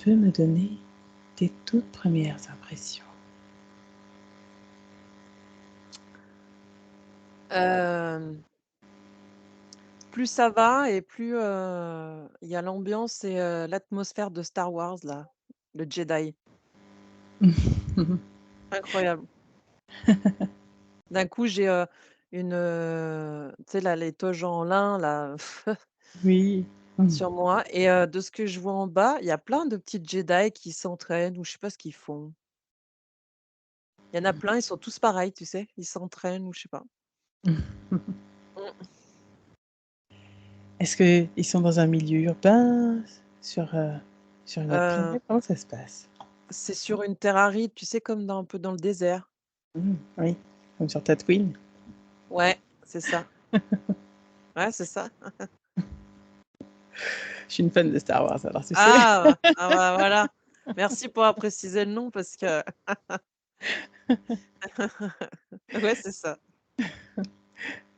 peux me donner tes toutes premières impressions? Hem, Plus ça va et plus, il y a l'ambiance et l'atmosphère de Star Wars là, le Jedi. Incroyable. D'un coup, j'ai, tu sais là, les toges en lin là, Oui. Mmh. sur moi et de ce que je vois en bas, il y a plein de petits Jedi qui s'entraînent ou je sais pas ce qu'ils font. Il y en a plein, ils sont tous pareils, tu sais? Ils s'entraînent ou je sais pas. Mmh. Est-ce qu'ils sont dans un milieu urbain? Sur une autre Heu, planète? Comment ça se passe? c'est sur une terre aride, tu sais, comme dans un peu dans le désert. Oui, comme sur Tatooine? Ouais, c'est ça. Ouais, c'est ça. Je suis une fan de Star Wars, alors tu sais. Ah bah, voilà. Merci pour avoir précisé le nom parce que ouais, c'est ça.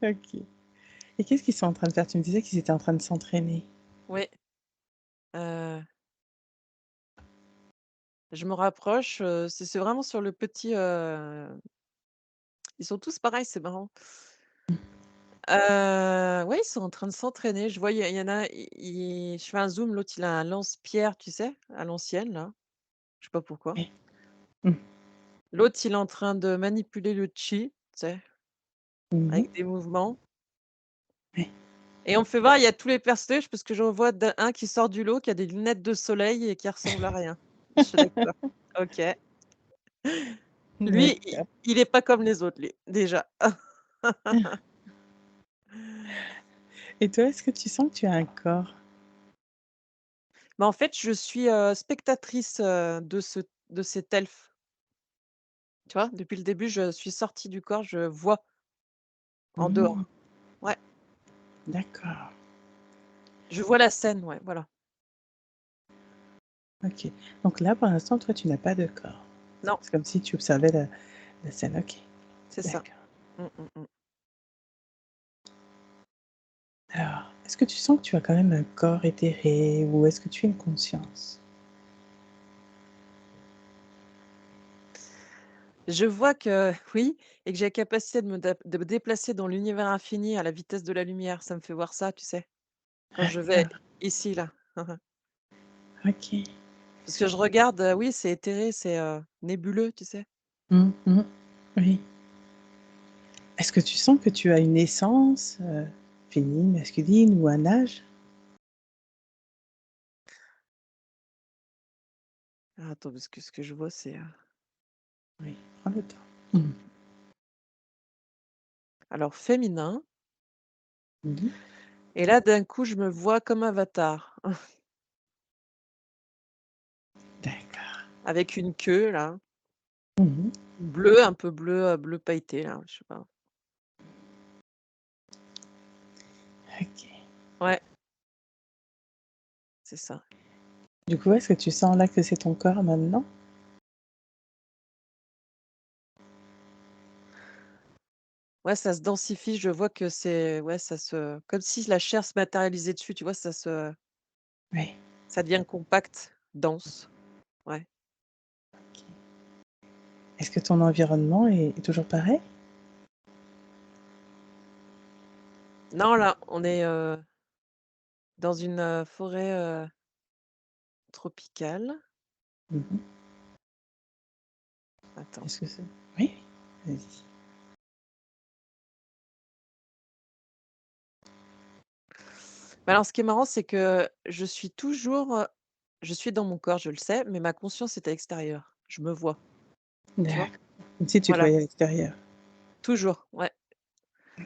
OK. Et qu'est-ce qu'ils sont en train de faire? Tu me disais qu'ils étaient en train de s'entraîner. Oui, heu, je me rapproche, c'est vraiment sur le petit, ils sont tous pareils, c'est marrant. Ouais, ils sont en train de s'entraîner. Je vois, il y en a, je fais un zoom, l'autre il a un lance-pierre, tu sais, à l'ancienne là, je sais pas pourquoi. Oui. Mmh. L'autre, il est en train de manipuler le chi, tu sais, Mmh mh. avec des mouvements Oui. et on me fait voir, il y a tous les personnages parce que j'en vois un qui sort du lot, qui a des lunettes de soleil et qui ressemble à rien. Je fais: «D'accord, OK». Lui, D'accord. il est pas comme les autres lui, déjà. Et toi, est-ce que tu sens que tu as un corps? Mais en fait, je suis, spectatrice, de cet elfe, tu vois? Depuis le début, je suis sortie du corps, je vois en Mmh, dehors. Ouais, d'accord. je vois la scène, ouais, voilà. OK. Donc là, pour l'instant, toi, tu n'as pas de corps. Non, C'est comme si tu observais la scène. OK, c'est ça. d'accord. Mmh, mmh, mmh. Alors, est-ce que tu sens que tu as quand même un corps éthéré ou est-ce que tu as une conscience? Je vois que oui et que j'ai la capacité de me déplacer dans l'univers infini à la vitesse de la lumière. Ça me fait voir ça, tu sais? Quand je vais D'accord, ici, là. OK. Parce que je regarde, oui, c'est éthéré, c'est, nébuleux, tu sais? Mmh mh. Oui. Est-ce que tu sens que tu as une essence, féminine, masculine ou un âge? Ah, attends, parce que ce que je vois, c'est, Oui, prends le temps. Mmh. alors féminin Mmh mh. et là, d'un coup, je me vois comme Avatar, D'accord. avec une queue, là, Mmh mh. bleue, un peu bleu, bleu pailleté, là, je sais pas. OK. Ouais, c'est ça. Du coup, est-ce que tu sens là que c'est ton corps maintenant? Ouais, ça se densifie, je vois que c'est ouais, ça se comme si la chair se matérialisait dessus, tu vois? Oui. Ça devient compact, dense, ouais. OK. Est-ce que ton environnement est toujours pareil? Non, là, on est, dans une, forêt, tropicale. Mmh mh. Attends. Est-ce que c'est oui? Vas-y. Bah, alors ce qui est marrant, c'est que je suis toujours, je suis dans mon corps, je le sais, mais ma conscience est à l'extérieur. Je me vois, tu vois? D'accord. Comme si tu te Voilà, voyais à l'extérieur. toujours, ouais. OK.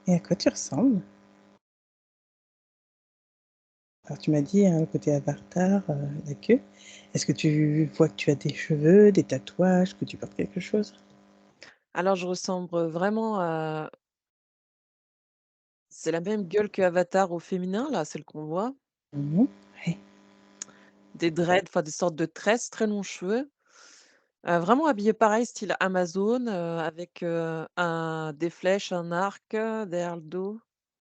Et à quoi tu ressembles? Alors tu m'as dit, hein, le côté avatar, la queue. Est-ce que tu vois que tu as des cheveux, des tatouages, que tu portes quelque chose? Alors je ressemble, vraiment à c'est la même gueule que Avatar au féminin, là, celle qu'on voit. Mmh mh. Oui. Des dreads, enfin des sortes de tresses, très longs cheveux, vraiment habillée pareil style Amazon, avec, des flèches, un arc, derrière le dos.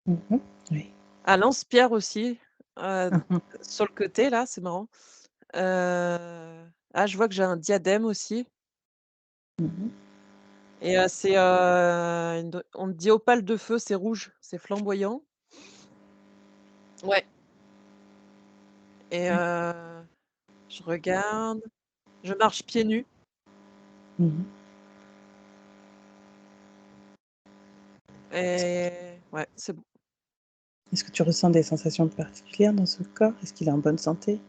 Mmh mh. Oui. Un lance-pierre aussi, Mmh mh. sur le côté là, c'est marrant. Ah, je vois que j'ai un diadème aussi Mmh mh. et c'est, une on me dit opale de feu, c'est rouge, c'est flamboyant. Ouais et D'accord. je regarde, je marche pieds nus Mmh mh. et ouais, c'est bon. Est-ce que tu ressens des sensations particulières dans ce corps? Est-ce qu'il est en bonne santé?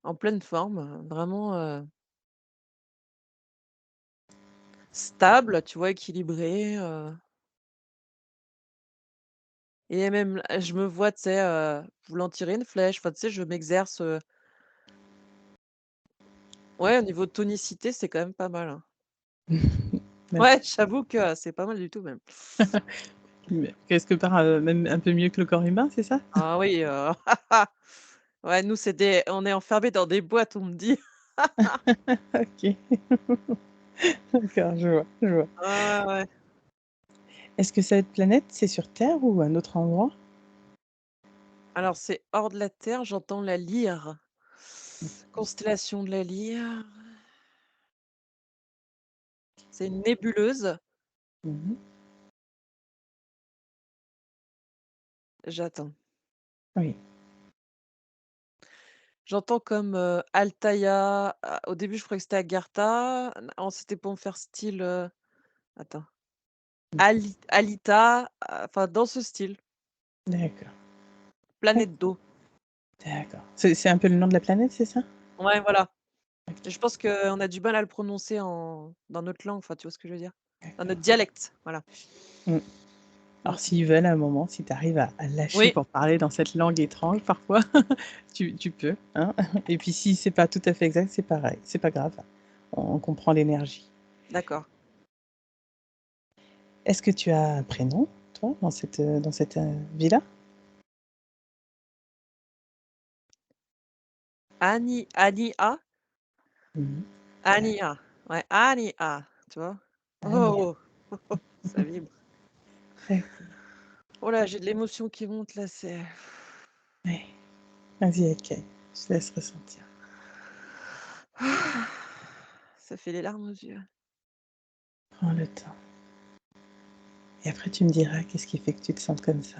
En pleine forme, vraiment, stable, tu vois? Équilibré, et même là, je me vois, tu sais, voulant tirer une flèche, enfin, tu sais, je m'exerce, ouais, au niveau de tonicité, c'est quand même pas mal, hein. D'accord. Ouais, j'avoue que c'est pas mal du tout même. Mais quelque part, même un peu mieux que le corps humain, c'est ça? Ah oui, ouais, nous, on est enfermés dans des boîtes, on me dit. OK. D'accord, je vois, je vois. Ouais, ouais. Est-ce que cette planète, c'est sur Terre ou un autre endroit? Alors c'est hors de la Terre, j'entends la Lyre. Constellation de la Lyre, c'est une nébuleuse. Mmh mh. J'attends. Oui. J'entends comme, Altaïa, au début je croyais que c'était Agartha, non c'était pour me faire style, attends, Mmh. Alita, enfin dans ce style, D'accord. D'ac planète d'eau. d'accord. C'est un peu le nom de la planète, c'est ça? Ouais, voilà. OK, Et je pense qu'on a du mal à le prononcer dans notre langue, enfin tu vois ce que je veux dire? Dans notre d'accord. dialecte, voilà. Mmh. Mmh. Alors s'ils veulent à un moment, si tu arrives à lâcher Oui, pour parler dans cette langue étrange parfois, tu peux, hein. Et puis si c'est pas tout à fait exact, c'est pareil, c'est pas grave. On comprend l'énergie. d'accord. Est-ce que tu as un prénom, toi, dans cette, villa? Ania? Mmh mh. D'accord. Ania, ouais, Ania, tu vois? Ania. Oh! Ça vibre. D'accord. Oh là, j'ai de l'émotion qui monte là, c'est Ouais. Vas-y, accueille. Je te laisse ressentir. ça fait les larmes aux yeux. Prends le temps et après tu me diras qu'est-ce qui fait que tu te sens comme ça?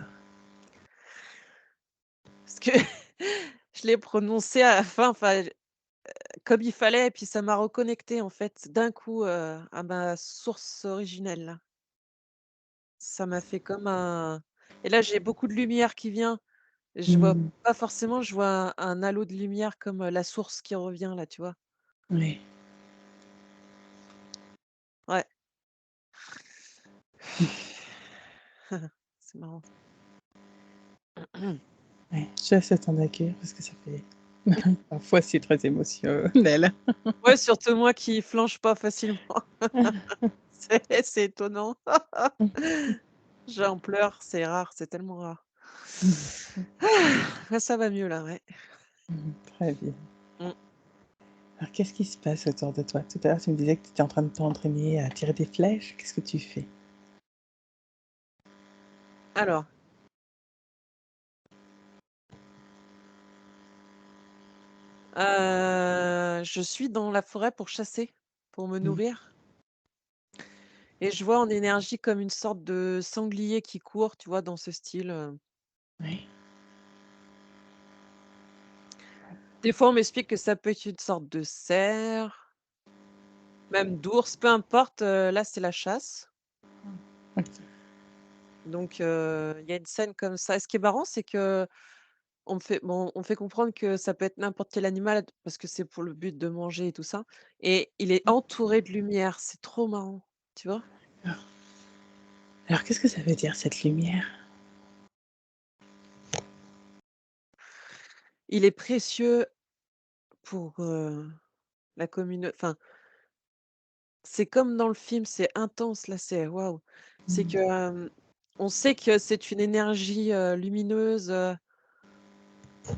Parce que je l'ai prononcé à la fin, enfin, comme il fallait et puis ça m'a reconnecté en fait, d'un coup, à ma source originelle là. Ça m'a fait comme un et là, j'ai beaucoup de lumière qui vient. Je vois Mmh. pas forcément, je vois un halo de lumière comme, la source qui revient là, tu vois? Oui. Ouais. C'est marrant. Ouais, je te laisse le temps d'accueillir parce que ça fait parfois c'est très émotionnel. Ouais, surtout moi qui flanche pas facilement. C'est étonnant. J'en pleure, c'est rare, c'est tellement rare. Là, ça va mieux là, ouais. Très bien. Mmh. Alors qu'est-ce qui se passe autour de toi? Tout à l'heure, tu me disais que tu étais en train de t'entraîner à tirer des flèches. Qu'est-ce que tu fais? Alors, je suis dans la forêt pour chasser, pour me Mmh. nourrir et je vois en énergie comme une sorte de sanglier qui court, tu vois, dans ce style, Oui. Des fois, on m'explique que ça peut être une sorte de cerf, même d'ours, peu importe, là, c'est la chasse. OK. Donc il y a une scène comme ça et ce qui est marrant, c'est qu'on me fait comprendre que ça peut être n'importe quel animal parce que c'est pour le but de manger et tout ça et il est entouré de lumière, c'est trop marrant, tu vois? Alors alors qu'est-ce que ça veut dire cette lumière? Il est précieux pour, la commune enfin, c'est comme dans le film, c'est intense là, c'est waouh! C'est que, Mmh. on sait que c'est une énergie, lumineuse,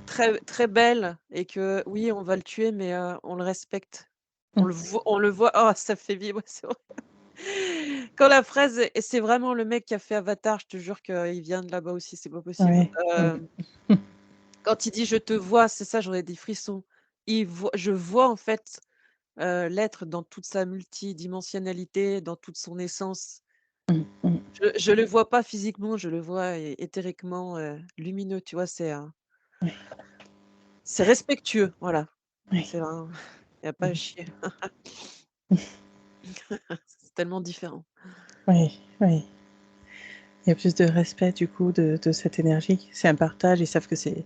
très très belle et que oui, on va le tuer mais, on le respecte. Mmh. On le voit, oh ça fait vibrer, c'est vrai. Quand la phrase et c'est vraiment le mec qui a fait Avatar, je te jure qu'il vient de là-bas aussi, c'est pas possible. Ouais. Mmh. Quand il dit: «Je te vois», c'est ça, j'en ai des frissons. Je vois en fait, l'être dans toute sa multidimensionnalité, dans toute son essence. Mmh mh. Je le vois pas physiquement, je le vois éthériquement, lumineux, tu vois? Oui, C'est respectueux, voilà. oui. C'est vraiment il y a pas à Mmh. chier. C'est tellement différent. Oui, oui. Il y a plus de respect du coup de cette énergie. C'est un partage, ils savent que c'est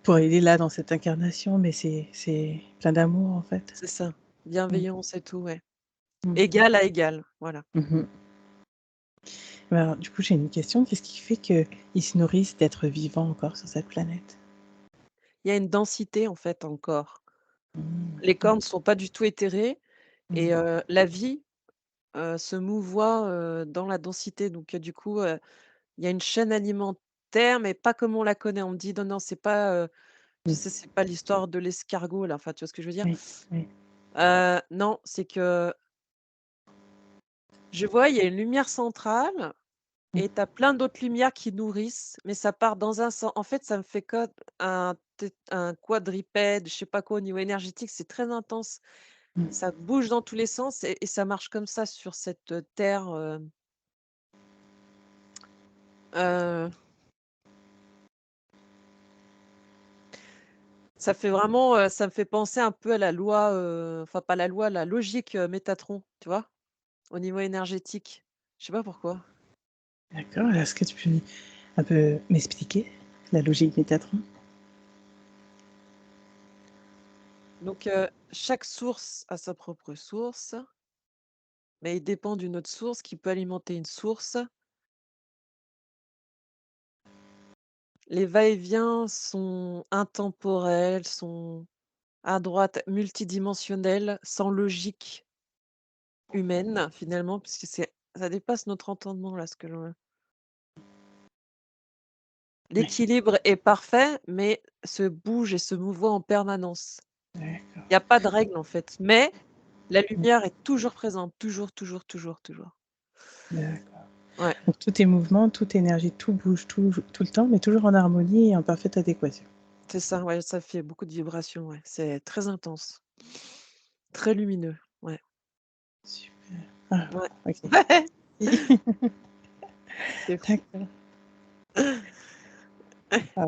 il est là dans cette incarnation, mais c'est plein d'amour en fait. C'est ça, Mmh. bienveillance et tout, ouais. Mmh mh. Égal à égal, voilà. Mmh mh. Bah, alors du coup, j'ai une question, qu'est-ce qui fait qu'ils se nourrissent d'êtres vivants encore sur cette planète? Il y a une densité en fait encore. Mmh. Les Mmh. corps ne sont pas du tout éthérés et Mmh. la vie, se mouvoie, dans la densité donc du coup, il y a une chaîne alimentaire, mais pas comme on la connaît. On me dit: «Non, non, c'est pas, tu Mmh. sais, c'est pas l'histoire de l'escargot là», enfin, tu vois ce que je veux dire? Oui, oui. Non, c'est que je vois, il y a une lumière centrale Mmh. et tu as plein d'autres lumières qui nourrissent, mais ça part dans un sens. En fait, ça me fait comme un quadripède, je sais pas quoi, au niveau énergétique, c'est très intense. Mmh. Ça bouge dans tous les sens et ça marche comme ça sur cette, terre, heu, ça fait vraiment, ça me fait penser un peu à la loi, enfin pas la loi, la logique, Métatron, tu vois? Au niveau énergétique. Je sais pas pourquoi. D'accord, est-ce que tu peux un peu m'expliquer la logique Métatron? Donc chaque source a sa propre source, mais il dépend d'une autre source qui peut alimenter une source. Les va-et-vient sont intemporels, sont à droite, multidimensionnels, sans logique humaine finalement, puisque ça dépasse notre entendement là, ce que je Oui, l'équilibre est parfait, mais se bouge et se mouvoit en permanence. d'accord. Il y a pas de règle en fait, mais la Mmh, lumière est toujours présente, toujours, toujours, toujours, toujours. d'accord. Ouais, Donc tout est mouvement, toute énergie, tout bouge tout le temps, mais toujours en harmonie et en parfaite adéquation. c'est ça, ouais, ça fait beaucoup de vibrations, ouais, c'est très intense, très lumineux, ouais, Super. Ah, ouais. OK. Ouais, Merci. c'est fou. D'accord. Ah.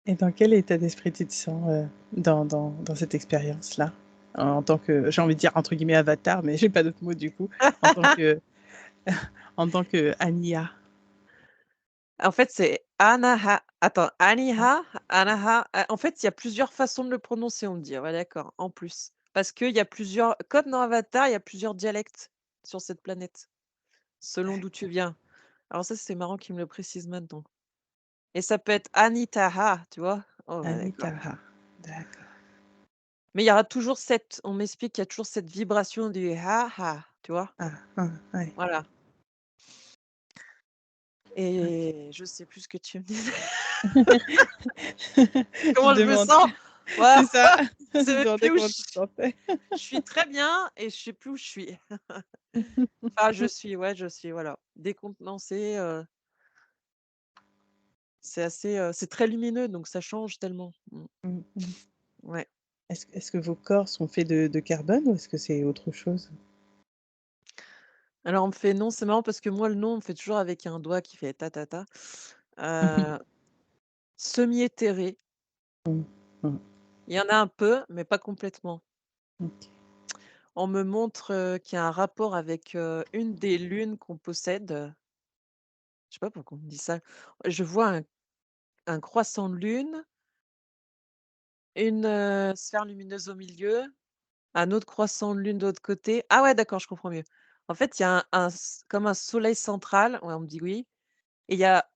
Et dans quel état d'esprit tu te sens, dans cette expérience-là? En tant que j'ai envie de dire entre guillemets «avatar», mais j'ai pas d'autres mots du coup, en tant que en tant qu'Ania. En fait, c'est Anaha. Attends, Aniha, Anaha. En fait, il y a plusieurs façons de le prononcer, on me dit. Ouais, d'accord, en plus. Parce qu'il y a plusieurs comme dans Avatar, il y a plusieurs dialectes sur cette planète, selon d'où tu viens. Alors ça, c'est marrant qu'ils me le précisent maintenant. Et ça peut être Anitaha, tu vois? Oh ouais, d'accord. Anitaha. D'accord. Mais il y aura toujours on m'explique qu'il y a toujours cette vibration du ha ha, tu vois? Ah, ah, ouais. Voilà. OK. Et je sais plus ce que tu me disais. Je Comment je me demande sens? Waouh! c'est ça, Je je sais même demandais plus où comment tu te sentais. je suis très bien et je sais plus où je suis. Enfin, je suis, ouais, je suis, voilà, décontenancée, c'est assez, c'est très lumineux donc ça change tellement. Mmh, Mmh mh. ouais. Est-ce que vos corps sont faits de carbone ou est-ce que c'est autre chose? Alors on me fait non, c'est marrant parce que moi le nom on me fait toujours avec un doigt qui fait ta ta ta. Heu, Semi-éthéré. Mmh. Mmh. Il y en a un peu, mais pas complètement. OK. On me montre, qu'il y a un rapport avec, une des lunes qu'on possède. Je sais pas pourquoi on me dit ça. Je vois un croissant de lune, une, sphère lumineuse au milieu, un autre croissant de lune de l'autre côté. Ah ouais, d'accord, je comprends mieux. En fait, il y a comme un soleil central, ouais, on me dit oui, et il y a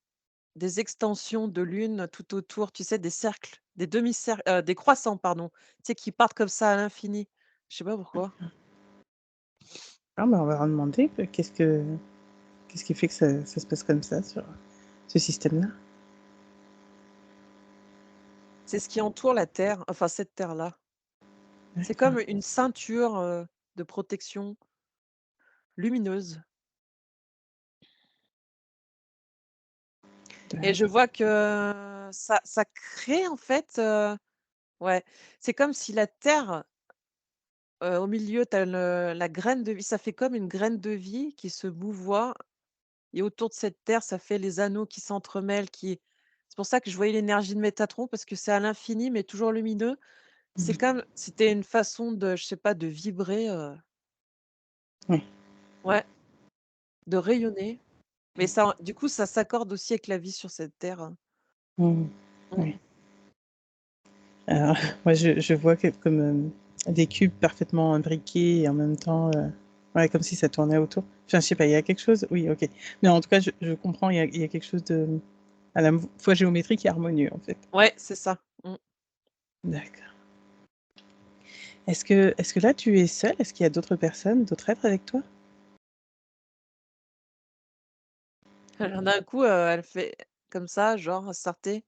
des extensions de lune tout autour, tu sais, des cercles, des demi-cercles, des croissants, pardon, tu sais, qui partent comme ça à l'infini. Je sais pas pourquoi. Ah bah, on va leur demander qu'est-ce qui fait que ça se passe comme ça sur ce système-là? C'est ce qui entoure la Terre, enfin cette Terre-là. C'est D'accord. comme une ceinture, de protection lumineuse. et je D'accord. vois que ça crée en fait, ouais, c'est comme si la terre, au milieu, tu as la graine de vie, ça fait comme une graine de vie qui se mouvoie et autour de cette terre, ça fait les anneaux qui s'entremêlent, qui c'est pour ça que je voyais l'énergie de Métatron parce que c'est à l'infini mais toujours lumineux. C'est Mmh. comme c'était une façon de, je sais pas, de vibrer, Oui. ouais, de rayonner, mais ça du coup, ça s'accorde aussi avec la vie sur cette terre, hein. Mmh. Mmh. Oui. Alors moi je vois que comme, des cubes parfaitement imbriqués et en même temps, ouais, comme si ça tournait autour. Enfin, je sais pas, il y a quelque chose, oui, OK. Mais en tout cas, je comprends, il y a quelque chose de à la fois géométrique et harmonieux, en fait. Ouais, c'est ça. Mmh. D'accord. Est-ce que là, tu es seule? Est-ce qu'il y a d'autres personnes, d'autres êtres avec toi? Alors d'un coup, elle fait comme ça, genre, elle sortait.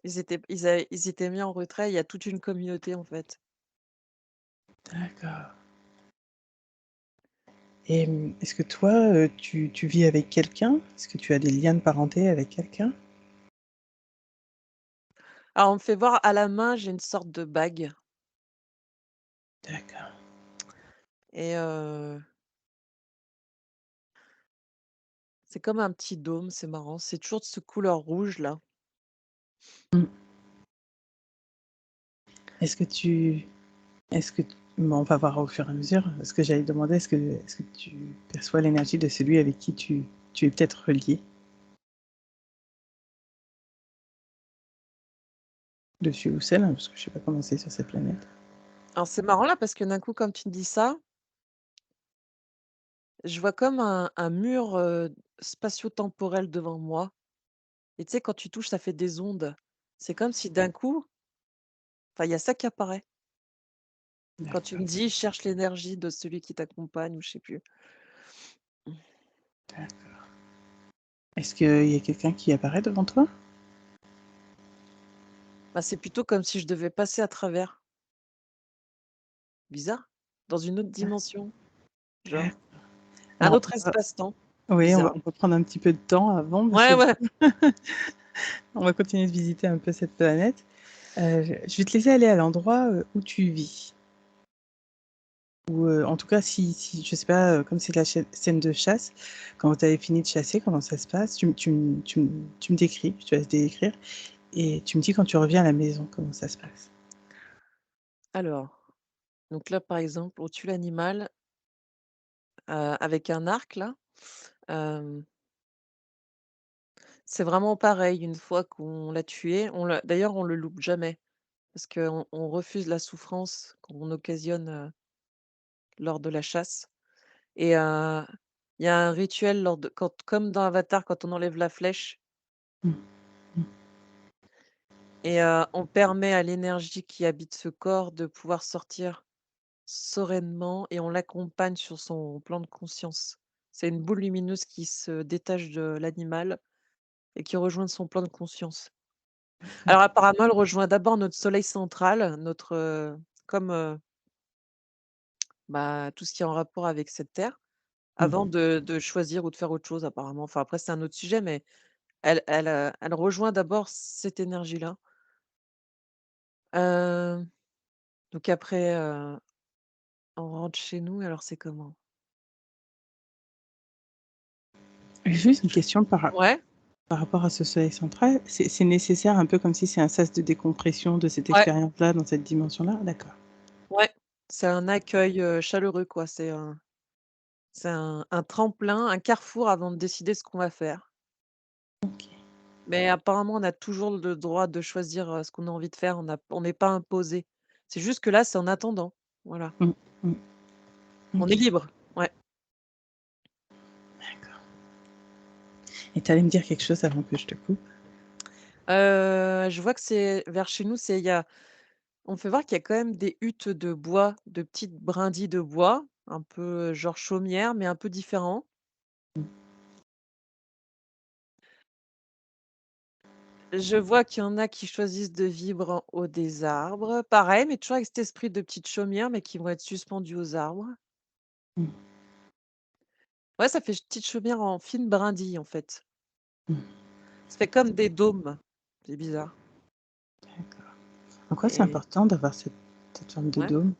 Ils étaient mis en retrait, il y a toute une communauté, en fait. D'accord. Et est-ce que toi, tu vis avec quelqu'un? Est-ce que tu as des liens de parenté avec quelqu'un? Alors on me fait voir à la main, j'ai une sorte de bague D'accord. et c'est comme un petit dôme, c'est marrant, c'est toujours de ce couleur rouge là. Mmh. Est-ce que tu est-ce que t bon, on va voir au fur et à mesure. Ce que j'allais demander, est-ce que tu perçois l'énergie de celui avec qui tu es peut-être relié, de celui ou celle, hein, parce que je sais pas comment c'est sur cette planète? Alors c'est marrant là parce que d'un coup, comme tu me dis ça, je vois comme un mur, spatio-temporel devant moi et tu sais quand tu touches, ça fait des ondes. C'est comme si d'un coup, enfin il y a ça qui apparaît. Quand tu me D'accord, dis: «Cherche l'énergie de celui qui t'accompagne» ou je sais plus. d'accord. Est-ce qu'il y a quelqu'un qui apparaît devant toi? Bah, c'est plutôt comme si je devais passer à travers. Bizarre? Dans une autre dimension, D'ac genre. Un alors autre espace-temps. oui, Bizarre. on peut prendre un petit peu de temps avant de Ouais, choisir. ouais. On va continuer de visiter un peu cette planète. Je vais te laisser aller à l'endroit, où tu vis. Ou, en tout cas, si je sais pas, comme c'est la scène de chasse, quand vous avez fini de chasser, comment ça se passe? Tu me décris, je te laisse décrire et tu me dis quand tu reviens à la maison, comment ça se passe? Alors, donc là, par exemple, on tue l'animal, avec un arc là. Hem, c'est vraiment pareil, une fois qu'on l'a tué, d'ailleurs, on le loupe jamais parce qu'on refuse la souffrance qu'on occasionne, lors de la chasse et il y a un rituel lors de quand comme dans Avatar, quand on enlève la flèche Mmh, mmh, et on permet à l'énergie qui habite ce corps de pouvoir sortir sereinement et on l'accompagne sur son plan de conscience. C'est une boule lumineuse qui se détache de l'animal et qui rejoint son plan de conscience. d'accord. Alors apparemment, elle rejoint d'abord notre soleil central, notre, comme, bah, tout ce qui est en rapport avec cette terre, Mmh, avant de choisir ou de faire autre chose apparemment. Enfin après c'est un autre sujet, mais elle rejoint d'abord cette énergie-là. Hem, donc après, on rentre chez nous, alors c'est comment? juste une question Ouais, par rapport à ce soleil central, c'est nécessaire un peu comme si c'est un sas de décompression de cette ouais, expérience-là, dans cette dimension-là? D'accord. ouais. C'est un accueil, chaleureux quoi, c'est un tremplin, un carrefour avant de décider ce qu'on va faire. OK. Mais apparemment, on a toujours le droit de choisir, ce qu'on a envie de faire, on n'est pas imposé. C'est juste que là, c'est en attendant, voilà. Mmh, mmh, On est OK, libre, ouais. d'accord et tu allais me dire quelque chose avant que je te coupe? Je vois que c'est vers chez nous, c'est il y a on fait voir qu'il y a quand même des huttes de bois, de petites brindilles de bois, un peu, genre chaumière, mais un peu différent. Je vois qu'il y en a qui choisissent de vivre en haut des arbres, pareil, mais toujours avec cet esprit de petites chaumières, mais qui vont être suspendues aux arbres. Mmh, Ouais, ça fait petite chaumière en fine brindille, en fait. mmh. Ça fait comme des dômes. C'est bizarre D'accord. En quoi c'est et important d'avoir cette forme de ouais. dôme?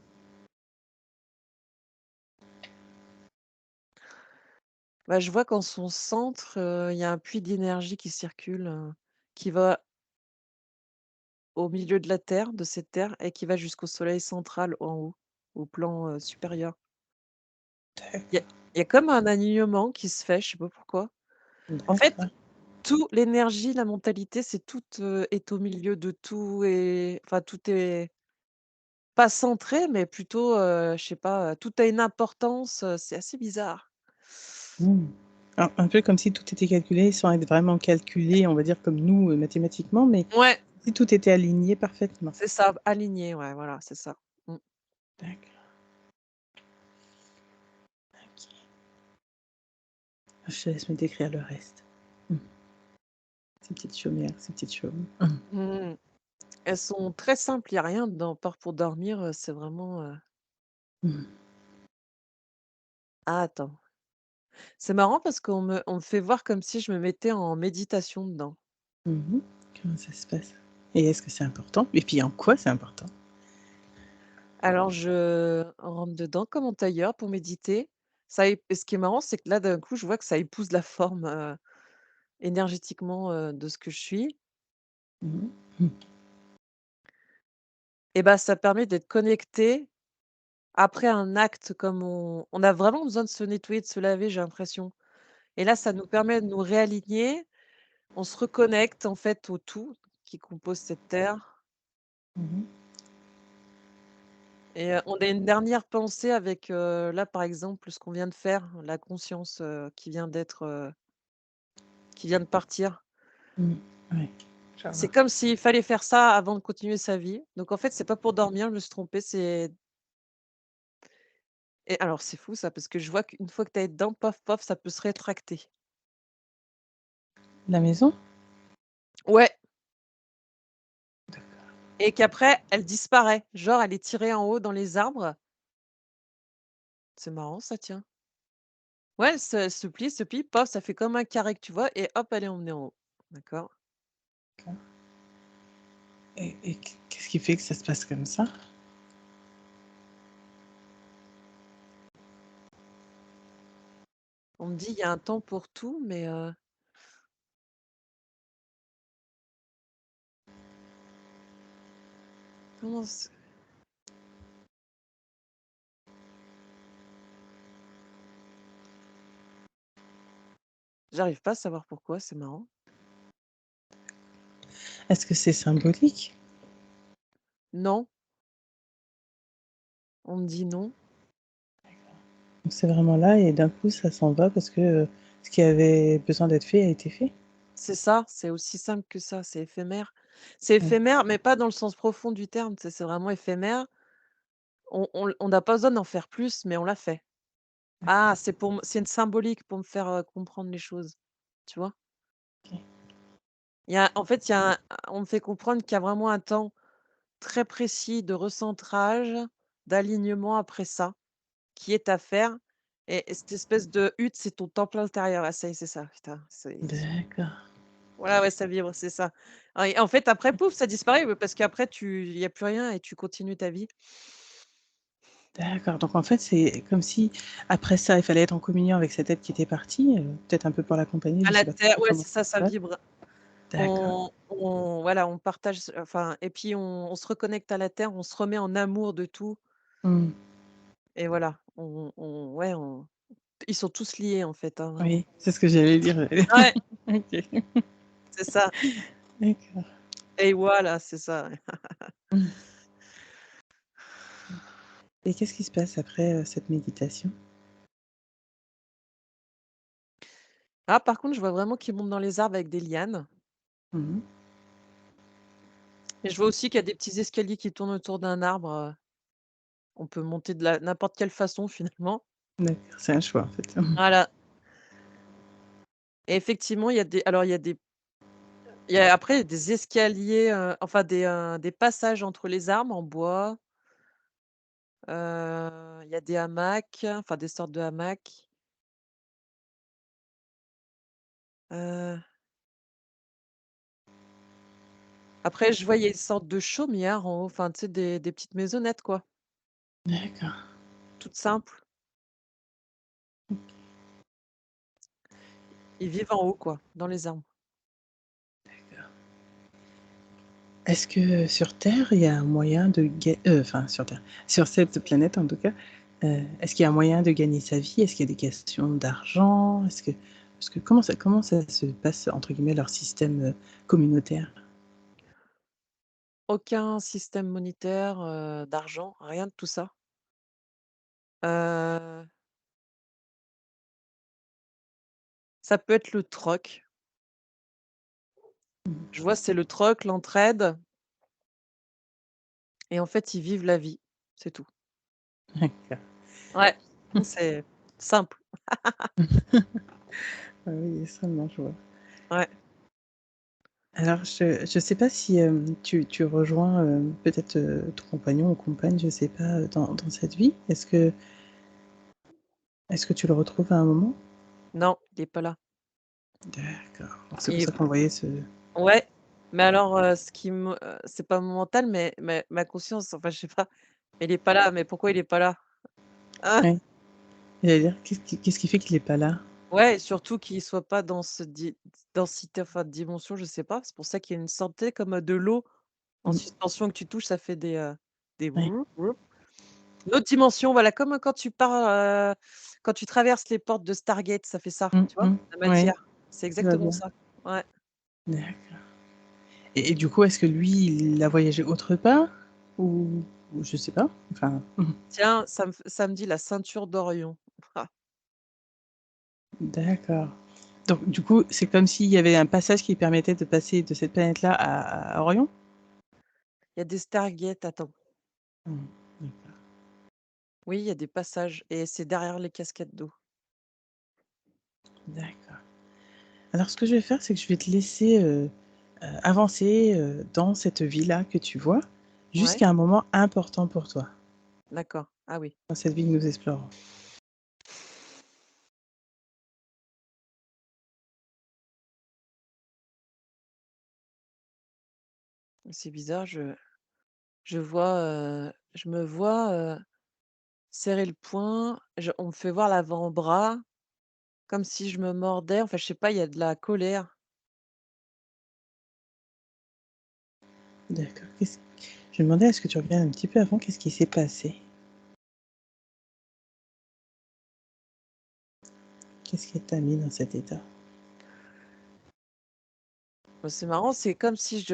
Bah, je vois qu'en son centre, il y a un puits d'énergie qui circule, qui va au milieu de la Terre, de cette Terre et qui va jusqu'au soleil central en haut, au plan, supérieur. Il y a D'accord, il y a comme un alignement qui se fait, je sais pas pourquoi. En fait, d'accord. tout l'énergie, la mentalité, c'est tout, est au milieu de tout et enfin tout est pas centré, mais plutôt, je sais pas, tout a une importance, c'est assez bizarre. Mmh. Un peu comme si tout était calculé sans être vraiment calculé, on va dire comme nous, mathématiquement, mais Ouais, si tout était aligné parfaitement. c'est ça, aligné, ouais, voilà, c'est ça. Mmh. D'accord, OK. Je te laisse me décrire le reste. Mmh. Ces petites chaumières, ces petites chaumes. Mmh. Mmh. Elles sont très simples, il y a rien dedans, à part pour dormir, c'est vraiment, Mmh. ah attends, c'est marrant parce qu'on me fait voir comme si je me mettais en méditation dedans. Mmh. Comment ça se passe? Et est-ce que c'est important? Et puis en quoi c'est important? Alors je rentre dedans comme en tailleur pour méditer. Ça ép et ce qui est marrant, c'est que là, d'un coup, je vois que ça épouse la forme, énergétiquement, de ce que je suis Mmh mh. Mmh. et bah, ça permet d'être connecté après un acte comme on a vraiment besoin de se nettoyer, de se laver, j'ai l'impression et là, ça nous permet de nous réaligner. On se reconnecte en fait au tout qui compose cette terre Mmh. et on a une dernière pensée avec, là, par exemple, ce qu'on vient de faire, la conscience, qui vient de partir. Mmh. Ouais, je C'est vois. comme s'il fallait faire ça avant de continuer sa vie. Donc en fait, c'est pas pour dormir, je me suis trompée, c'est et alors c'est fou ça, parce que je vois qu'une fois que tu es dedans, pof, pof, ça peut se rétracter. La maison? Ouais et qu'après, elle disparaît. Genre, elle est tirée en haut dans les arbres. C'est marrant ça, tiens. Ouais, elle se plie, pof, ça fait comme un carré que tu vois et hop, elle est emmenée en haut. D'accord. D'accord. Et qu'est-ce qui fait que ça se passe comme ça? On me dit: «Il y a un temps pour tout», mais comment c j'arrive pas à savoir pourquoi, c'est marrant. Est-ce que c'est symbolique? Non, on me dit: «Non». Donc c'est vraiment là et d'un coup ça s'en va parce que, ce qui avait besoin d'être fait a été fait? C'est ça, c'est aussi simple que ça, c'est éphémère. C'est Ouais, éphémère, mais pas dans le sens profond du terme, tu sais? C'est vraiment éphémère. On n'a pas besoin d'en faire plus, mais on l'a fait. Ah, d'accord, c'est une symbolique pour me faire, comprendre les choses, tu vois? OK. Il y a un on me fait comprendre qu'il y a vraiment un temps très précis de recentrage, d'alignement après ça, qui est à faire et cette espèce de hutte, c'est ton temple intérieur. Ah ça y est, c'est ça, putain, c'est D'accord, ouais, ouais, ça vibre, c'est ça. Ah et en fait, après, pouf, ça disparaît, parce qu'après il y a plus rien et tu continues ta vie. d'accord. Donc en fait, c'est comme si après ça, il fallait être en communion avec cet être qui était parti, peut-être un peu pour l'accompagner, À je la sais pas terre, trop ouais, comment c'est ça, ça se ça passe. vibre. D'accord, On voilà, on partage enfin et puis on se reconnecte à la terre, on se remet en amour de tout mmh, et voilà, on ouais, on ils sont tous liés, en fait, hein, vraiment. oui, c'est ce que j'allais dire, Ouais, OK, c'est ça d'accord. et voilà, c'est ça, ouais. Mmh. Et qu'est-ce qui se passe après, cette méditation? Ah, par contre, je vois vraiment qu'ils montent dans les arbres avec des lianes Mmh mh. et je vois aussi qu'il y a des petits escaliers qui tournent autour d'un arbre, on peut monter de la n'importe quelle façon, finalement. D'accord, c'est un choix en fait. Voilà et effectivement, il y a après il y a des escaliers, enfin des passages entre les arbres en bois, il y a des hamacs, enfin des sortes de hamacs, heu Après, je voyais une sorte de chaumière en haut, enfin, tu sais, des petites maisonnettes, quoi, D'accord. toutes simples. Ils vivent en haut, quoi, dans les arbres. Est-ce que sur Terre, il y a un moyen de enfin sur Terre, sur cette planète en tout cas, est-ce qu'il y a un moyen de gagner sa vie? Est-ce qu'il y a des questions d'argent? Est-ce que comment ça se passe entre guillemets «leur système, communautaire»? Aucun système monétaire, d'argent, rien de tout ça. Heu, Ça peut être le troc. Mmh. Je vois, c'est le troc, l'entraide et en fait, ils vivent la vie, c'est tout. D'accord. Ouais, c'est simple. Ah oui, extrêmement, je vois. Ouais. Alors je sais pas si, tu rejoins, peut-être, ton compagnon ou compagne, je sais pas, dans cette vie? Est-ce que tu le retrouves à un moment? Non, il est pas là. D'accord, donc c'est pour Il ça qu'on voyait ce Ouais, mais alors, ce qui me c'est pas mon mental, mais ma conscience, enfin, je sais pas, il est pas là, mais pourquoi il est pas là? Ah! ouais, j'allais dire qu'est-ce qui fait qu'il est pas là? Ouais et surtout qu'il soit pas dans ce densité, enfin, dimension, je sais pas. C'est pour ça qu'il y a une sorte, tu sais, comme, de l'eau en Mmh, suspension que tu touches, ça fait des ouais. woup woup. Une autre dimension, voilà, comme, quand tu pars, quand tu traverses les portes de Stargate, ça fait ça, Mmh tu vois? mh. La Ouais, matière, c'est je vois exactement bien. ça. Ouais. D'accord et du coup, est-ce que lui, il a voyagé autre part? Ou je sais pas, enfin Tiens, ça me dit la ceinture d'Orion. Ah, d'accord. Donc du coup, c'est comme s'il y avait un passage qui permettait de passer de cette planète-là à Orion? il y a des Stargates, attends. Mmh, d'accord, Oui, il y a des passages et c'est derrière les cascades d'eau. d'accord. Alors ce que je vais faire, c'est que je vais te laisser, avancer, dans cette vie-là que tu vois, Ouais, jusqu'à un moment important pour toi, d'accord. Ah oui. dans cette vie que nous explorons. C'est bizarre, je me vois, serrer le poing, on me fait voir l'avant-bras, comme si je me mordais, enfin, je sais pas, il y a de la colère. D'accord. Qu'est-ce Je me demandais, est-ce que tu reviens un petit peu avant, qu'est-ce qui s'est passé? Qu'est-ce qui t'a mis dans cet état? Bah, c'est marrant, c'est comme si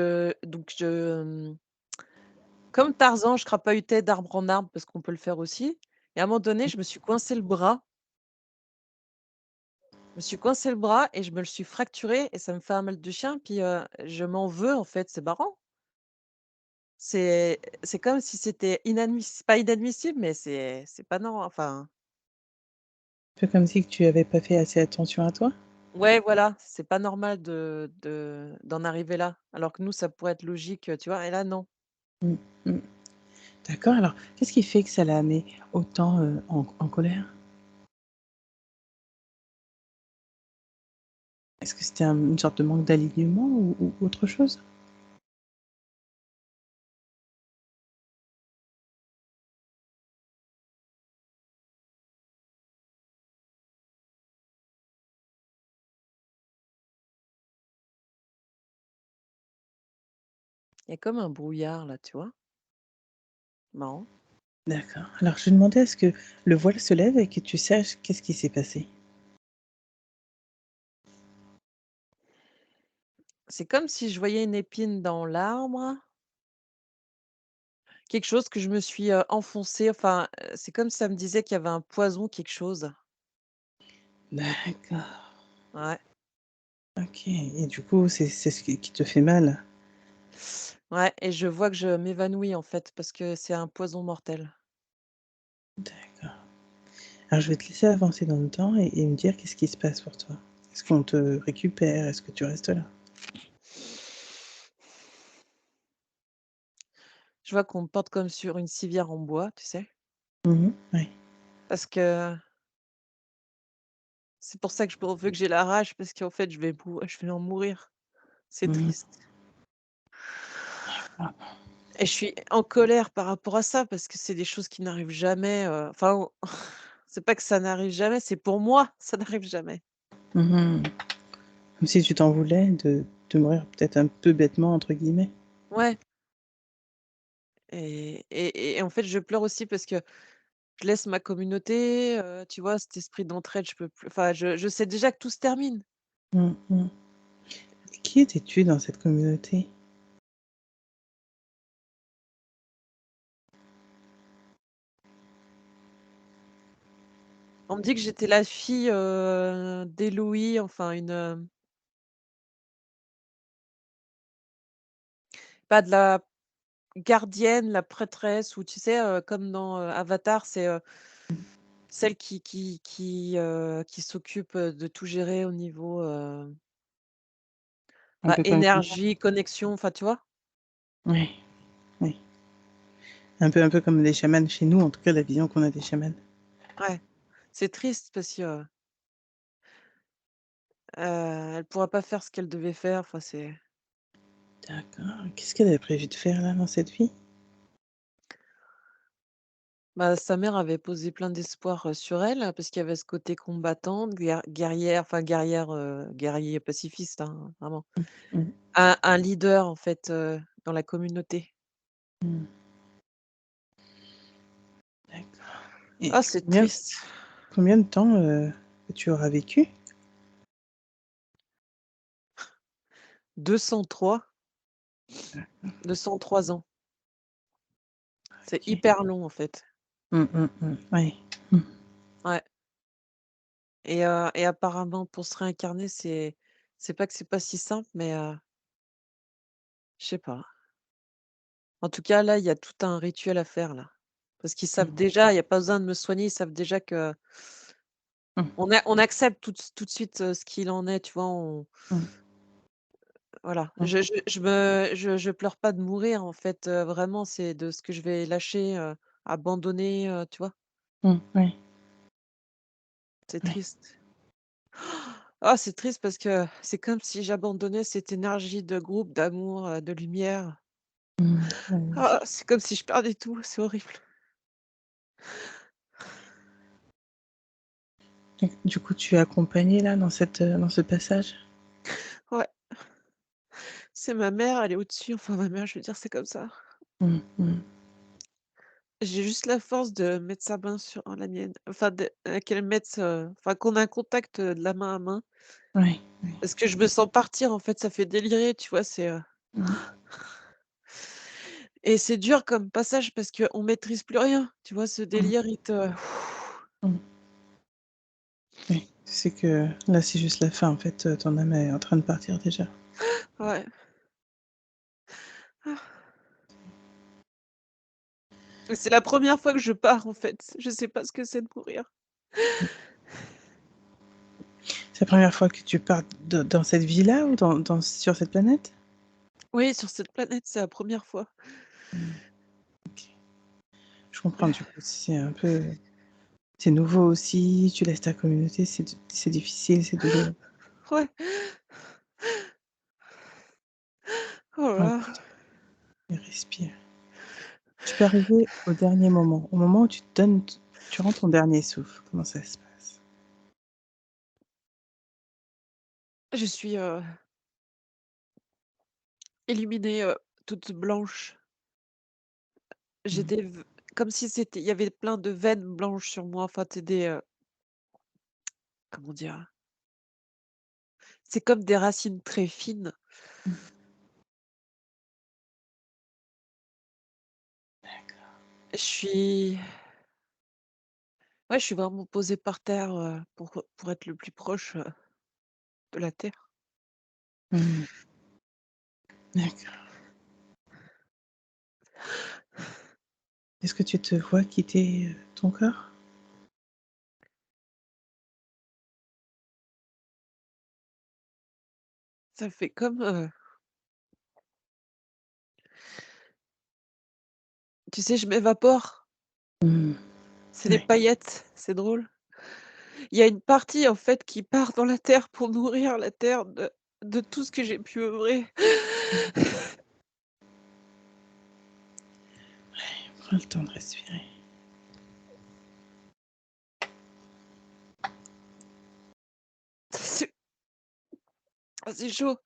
comme Tarzan, je crapahutais d'arbre en arbre parce qu'on peut le faire aussi et à un moment donné, je me suis coincé le bras. Je me suis coincé le bras et je me le suis fracturé et ça me fait un mal de chien puis, je m'en veux, en fait, c'est marrant. C'est comme si c'était pas inadmissible, mais c'est pas normal, enfin, Un peu comme si que tu avais pas fait assez attention à toi? ouais, voilà, c'est pas normal d'en arriver là, alors que nous, ça pourrait être logique, tu vois? Et là, non. Mmh, mmh. D'accord, alors qu'est-ce qui fait que ça l'a mis autant, en colère? Est-ce que c'était une sorte de manque d'alignement ou autre chose? Il y a comme un brouillard là, tu vois? Marrant. D'accord. Alors je demandais à ce que le voile se lève et que tu saches qu'est-ce qui s'est passé. C'est comme si je voyais une épine dans l'arbre, quelque chose que je me suis, enfoncée, enfin, c'est comme si ça me disait qu'il y avait un poison, quelque chose. D'accord, Ouais, OK et du coup, c'est ce qui te fait mal? ouais et je vois que je m'évanouis, en fait, parce que c'est un poison mortel. D'accord. Alors je vais te laisser avancer dans le temps et me dire qu'est-ce qui se passe pour toi? Est-ce qu'on te récupère? Est-ce que tu restes là? Je vois qu'on me porte comme sur une civière en bois, tu sais? Mmh mh. Ouais. Parce que c'est pour ça que je veux que j'ai la rage parce qu'en fait, je vais en mourir. C'est Mmh. triste. Ah. Et je suis en colère par rapport à ça parce que c'est des choses qui n'arrivent jamais, enfin, c'est pas que ça n'arrive jamais, c'est pour moi, ça n'arrive jamais. Mmh. Comme si tu t'en voulais de mourir peut-être un peu «bêtement» entre guillemets. Ouais et en fait, je pleure aussi parce que je laisse ma communauté, tu vois? Cet esprit d'entraide, je peux plus enfin, je sais déjà que tout se termine. Mmh mh. Qui étais-tu dans cette communauté? On me dit que j'étais la fille, d'Éloï, enfin pas de la gardienne, la prêtresse ou tu sais, comme dans, Avatar, c'est, celle qui s'occupe, de tout gérer au niveau, Un bah, peu comme énergie, connexion, enfin, tu vois? oui, oui. Un peu comme les chamans chez nous, en tout cas la vision qu'on a des chamans. Ouais. C'est triste parce que, elle pourra pas faire ce qu'elle devait faire, enfin, c'est D'accord. Qu'est-ce qu'elle avait prévu de faire là, dans cette vie? bah, sa mère avait posé plein d'espoirs, sur elle, parce qu'il y avait ce côté combattante, guerrière, enfin guerrière, guerrier pacifiste, hein, vraiment. Mmh. Un leader en fait, dans la communauté. Mmh. D'accord et Ah, c'est combien triste. combien de temps, tu auras vécu? 203, D'accord, 203 ans. C'est OK. hyper long en fait. Mmh, mmh, mmh. Oui. Mmh. Ouais et apparemment pour se réincarner, c'est pas que c'est pas si simple, mais je sais pas. En tout cas, là, il y a tout un rituel à faire là. Parce qu'ils savent Mmh. déjà, il y a pas besoin de me soigner, ils savent déjà que Mmh. on accepte tout de suite, ce qu'il en est, tu vois? Mmh. Voilà. Mmh. Je pleure pas de mourir en fait, vraiment, c'est de ce que je vais lâcher, abandonner, tu vois? Mmh. Oui, C'est oui. triste. Ah, c'est triste parce que c'est comme si j'abandonnais cette énergie de groupe, d'amour, de lumière. Mmh. Oui, oui. Ah, c'est comme si je perdais tout, c'est horrible. Du coup, tu es accompagnée là dans ce passage? Ouais, c'est ma mère, elle est au-dessus, enfin ma mère, je veux dire, c'est comme ça. Mmh. Mmh. J'ai juste la force de mettre sa main sur la mienne, enfin qu'elle mette, enfin qu'on ait un contact, de la main à main, Oui, oui. parce que je me sens partir en fait, ça fait délirer, tu vois? Mmh. Et c'est dur comme passage parce qu'on maîtrise plus rien, tu vois? Ce Mmh. délire, il te Mmh. Oui, tu sais que là, c'est juste la fin en fait, ton âme est en train de partir déjà. ouais. Et c'est la première fois que je pars en fait, je sais pas ce que c'est de mourir. C'est la première fois que tu pars dans cette vie-là ou sur cette planète? Oui, sur cette planète, c'est la première fois. Mmh. OK. Je comprends du coup, c'est un peu c'est nouveau aussi, tu laisses ta communauté, c'est difficile, c'est douloureux. Ouais. Oh là là. Écoute et respire. Tu peux arriver au dernier moment, au moment où tu rends ton dernier souffle. Comment ça se passe? Je suis, illuminée, toute blanche. Mmh. J'étais v comme si c'était il y avait plein de veines blanches sur moi, enfin, tu des, comment dire? C'est comme des racines très fines. Mmh. D'accord. Je suis Ouais, je suis vraiment posée par terre, pour être le plus proche, de la terre. Mmh. D'accord. Est-ce que tu te vois quitter, ton corps? Ça fait comme, tu sais, je m'évapore, Mmh. c'est des Ouais. paillettes, c'est drôle. Il y a une partie, en fait, qui part dans la terre pour nourrir la terre de tout ce que j'ai pu œuvrer. Prends le temps de respirer. C'est c'est chaud.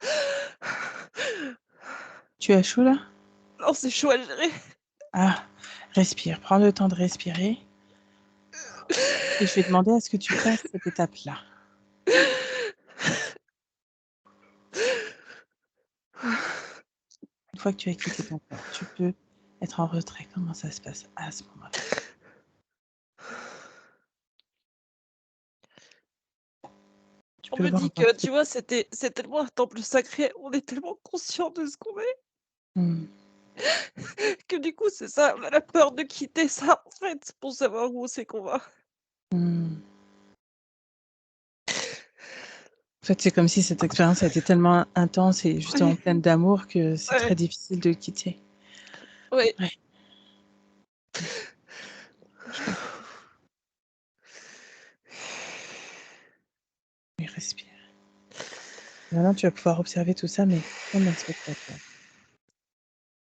Tu as chaud là? Non, c'est chaud à gérer. Ah, respire. Prends le temps de respirer. Et je vais demander à ce que tu passes cette étape-là. Une fois que tu as quitté ton corps, tu peux être en retrait. Comment ça se passe à ce moment-là? Tu On peux le me voir en dit tant que, que... tu vois, c'est tellement un temple sacré, on est tellement conscient de ce qu'on est, Mmh. que du coup, c'est ça, on a la peur de quitter ça, en fait, pour savoir où c'est qu'on va. Mmh. En fait, c'est comme si cette expérience a été tellement intense et justement Ouais, pleine d'amour que c'est très ouais, difficile de quitter. ouais. Ouais, je comprends. Oui, respire. Maintenant, tu vas pouvoir observer tout ça, mais comme un spectateur,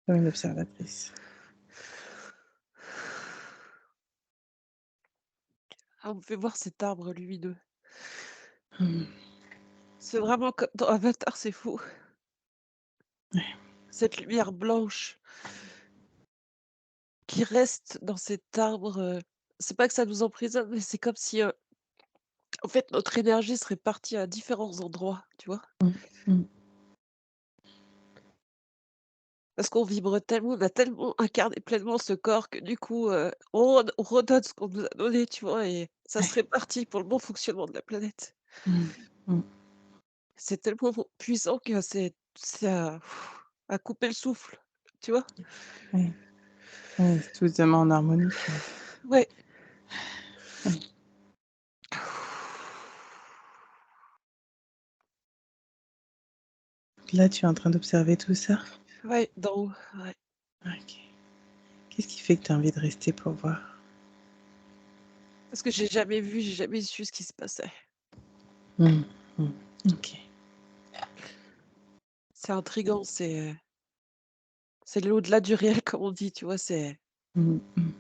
comme une observatrice. Ah, on me fait voir cet arbre lumineux. Mmh. C'est vraiment comme dans Avatar, c'est fou. Ouais. Cette lumière blanche qui reste dans cet arbre, c'est pas que ça nous emprisonne, mais c'est comme si, en fait, notre énergie serait partie à différents endroits, tu vois? Mmh. Mmh. Parce qu'on vibre tellement, on a tellement incarné pleinement ce corps que du coup, on redonne ce qu'on nous a donné, tu vois? Et ça Ouais. serait parti pour le bon fonctionnement de la planète. Mmh. Mmh. C'est tellement puissant que c'est à couper le souffle, tu vois? Oui. Oui, c'est totalement en harmonie, quoi. Ouais. Oui. Là, tu es en train d'observer tout ça? Ouais, d'en haut, ouais. OK. Qu'est-ce qui fait que tu as envie de rester pour voir? Parce que j'ai jamais su ce qui se passait. Mmh. Mmh. OK. C'est intriguant, c'est l'au-delà du réel comme on dit, tu vois? C'est Mmh. Mmh.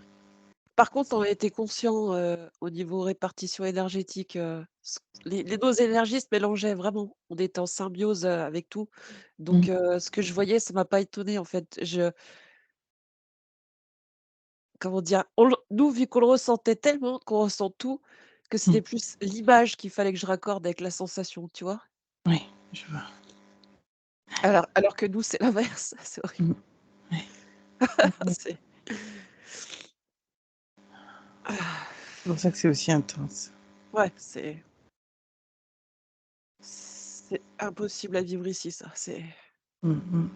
Par contre, on a été conscient, au niveau répartition énergétique, c les 2 énergies se mélangeaient vraiment. On était en symbiose, avec tout. Mmh. Donc ce que je voyais, ça m'a pas étonnée, en fait. Comment dire? Nous, vu qu'on le ressentait tellement, qu'on ressent tout, que Mmh. c'était plus l'image qu'il fallait que je raccorde avec la sensation, tu vois? Oui, je vois. Alors que nous, c'est l'inverse, c'est horrible. Mmh. Ouais. Ouais, ouais. C'est ah, C'est pour ça que c'est aussi intense. ouais, c'est impossible à vivre ici, ça, c'est Mmh mh.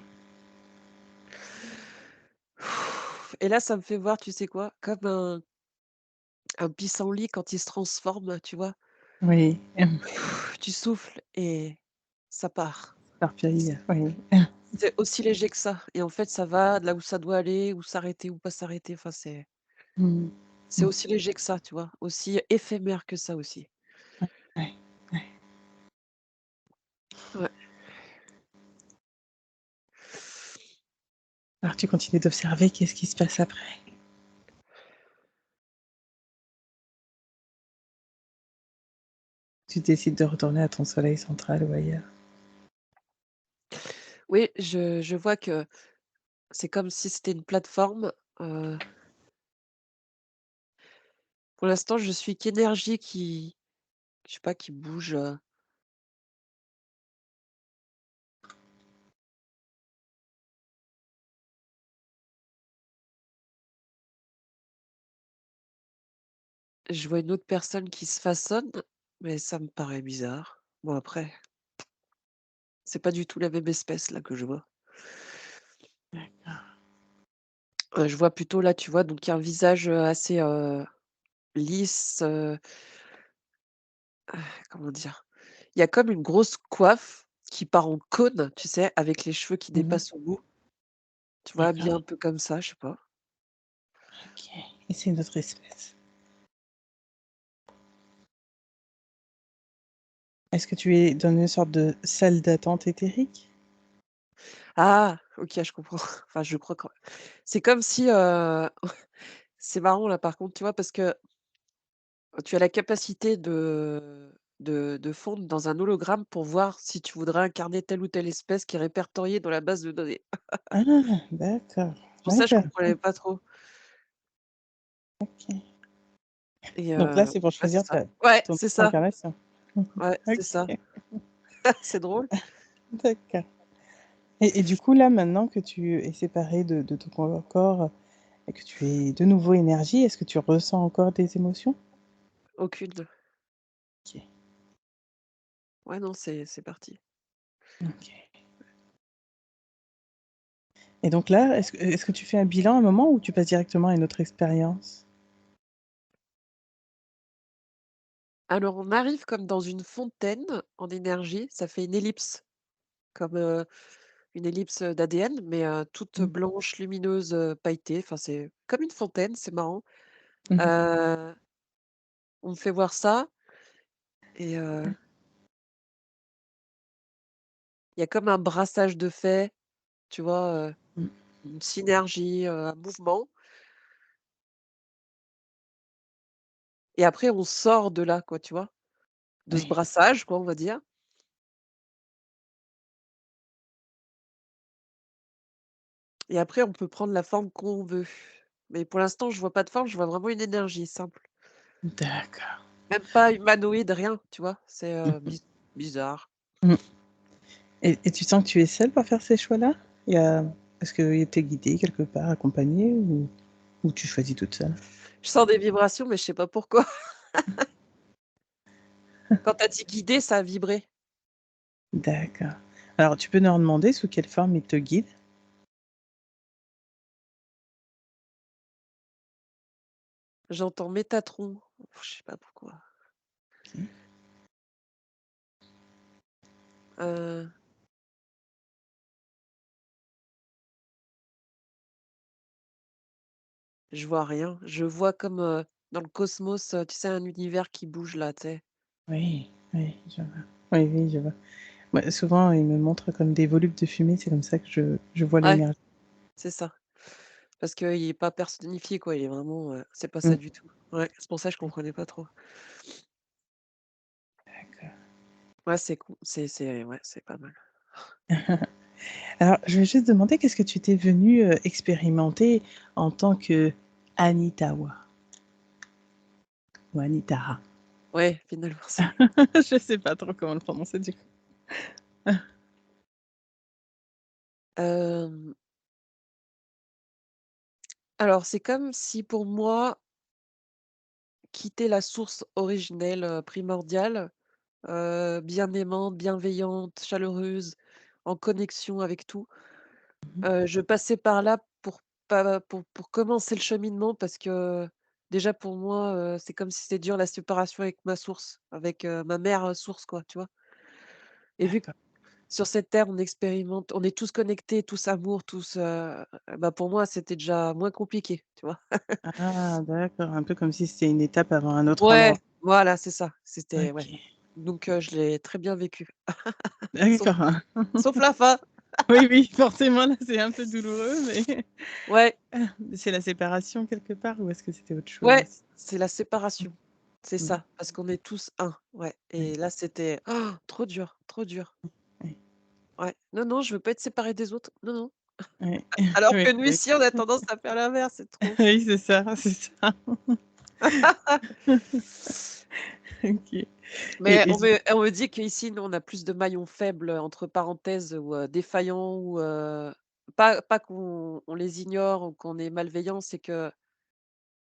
et là, ça me fait voir, tu sais quoi? Comme un pissenlit quand il se transforme, tu vois? Oui, Tu souffles et ça part. éparpillé, oui. C'est aussi léger que ça et en fait, ça va là où ça doit aller ou s'arrêter ou pas s'arrêter, enfin, Mmh. c'est Mmh. aussi léger que ça, tu vois? Aussi éphémère que ça aussi. Ouais, ouais. Ouais. Alors tu continues d'observer, qu'est-ce qui se passe après? Tu décides de retourner à ton soleil central ou ailleurs? Oui, je vois que c'est comme si c'était une plateforme, pour l'instant, je suis qu'énergie qui je sais pas, qui bouge, je vois une autre personne qui se façonne, mais ça me paraît bizarre. Bon après, c'est pas du tout la même espèce là que je vois. D'accord. Je vois plutôt là, tu vois, donc il y a un visage, assez, lisse, comment dire? Il y a comme une grosse coiffe qui part en cône, tu sais, avec les cheveux qui Mmh mh. dépassent au bout. Tu vois, habillé D'accord, un peu comme ça, je sais pas. OK, et c'est une autre espèce. Est-ce que tu es dans une sorte de salle d'attente éthérique? Ah! OK, je comprends. Enfin, je crois que c'est comme si, c'est marrant là par contre, tu vois? Parce que tu as la capacité de fondre dans un hologramme pour voir si tu voudrais incarner telle ou telle espèce qui est répertoriée dans la base de données. Ah! D'accord, C'est pour ça que je d'accord, comprenais pas trop OK. et Donc là, c'est pour ouais, c'est choisir ça. ta Ouais, ton c'est ça. incarnation. Ouais, c'est ça. OK, C'est drôle. d'accord. Et du coup, là, maintenant que tu es séparé de ton corps et que tu es de nouveau énergie, est-ce que tu ressens encore des émotions? Aucune. OK, Ouais, non, c'est parti. OK. Et donc là, est-ce que tu fais un bilan à un moment ou tu passes directement à une autre expérience? Alors on arrive comme dans une fontaine en énergie, ça fait une ellipse, comme, une ellipse, d'ADN, mais, toute Mmh. blanche, lumineuse, pailletée. Enfin, c'est comme une fontaine, c'est marrant. Mmh mh. Heu, on me fait voir ça et il y a comme un brassage de faits, tu vois? Mmh. Une synergie, un mouvement et après on sort de là, quoi, tu vois? De ce Oui. brassage, quoi, on va dire et après on peut prendre la forme qu'on veut. Mais pour l'instant, je vois pas de forme, je vois vraiment une énergie simple. D'accord. Même pas humanoïde, rien, tu vois? C'est, Mmh mh. bizarre. Mmh. Et tu sens que tu es seule pour faire ces choix-là? Il y a Est-ce que tu es guidée quelque part, accompagnée ou tu choisis toute seule? Je sens des vibrations, mais je sais pas pourquoi. Quand tu as dit guider, ça a vibré. D'accord. Alors tu peux leur demander sous quelle forme ils te guident? J'entends Métatron, je sais pas pourquoi. OK. Heu, je vois rien. Je vois comme, dans le cosmos, tu sais, un univers qui bouge là, tu sais? Oui, oui, je vois. Oui, oui, je vois. Ouais, souvent, ils me montrent comme des volutes de fumée, c'est comme ça que je vois Ouais, l'énergie. c'est ça. Parce qu'il est pas personnifié, quoi, il est vraiment, c'est pas ça Mmh. du tout. Ouais, c'est pour ça que je Oui, comprenais pas trop. d'accord. Ouais, c'est cool, c'est ouais, c'est pas mal. Alors, je vais juste demander qu'est-ce que tu étais venue, expérimenter en tant qu'Anitawa ou Anitara? Ouais, finalement, c'est Je sais pas trop comment le prononcer du coup. hem, alors c'est comme si pour moi, quitter la source originelle, primordiale, bien aimante, bienveillante, chaleureuse, en connexion avec tout. Mmh. Je passais par là pour pas pour commencer le cheminement parce que déjà pour moi, c'est comme si c'était dur la séparation avec ma source, avec, ma mère, source quoi, tu vois? Et vu que D'accord. sur cette terre on expérimente on est tous connectés, tous amour, tous, bah, pour moi c'était déjà moins compliqué, tu vois? Ah d'accord, un peu comme si c'était une étape avant un autre Ouais, endroit. voilà, c'est ça, c'était ouais. OK. Donc je l'ai très bien vécu, sauf D'accord. sauf la fin. Oui, oui, forcément, là, c'est un peu douloureux, mais Ouais, c'est la séparation quelque part ou est-ce que c'était autre chose ouais, aussi? c'est la séparation. C'est Mmh. ça, parce qu'on est tous un, ouais Oui, et là, c'était trop dur, trop dur. oui, Ouais. Non, non, je veux pas être séparée des autres. Non, non. oui. Alors Oui, que nous, oui. ici, on a tendance à faire l'inverse, c'est trop. Oui, c'est ça, c'est ça. OK. Mais Et on me dit qu'ici, nous, on a plus de maillons faibles, entre parenthèses ou défaillants ou pas qu'on les ignore ou qu'on est malveillant, c'est que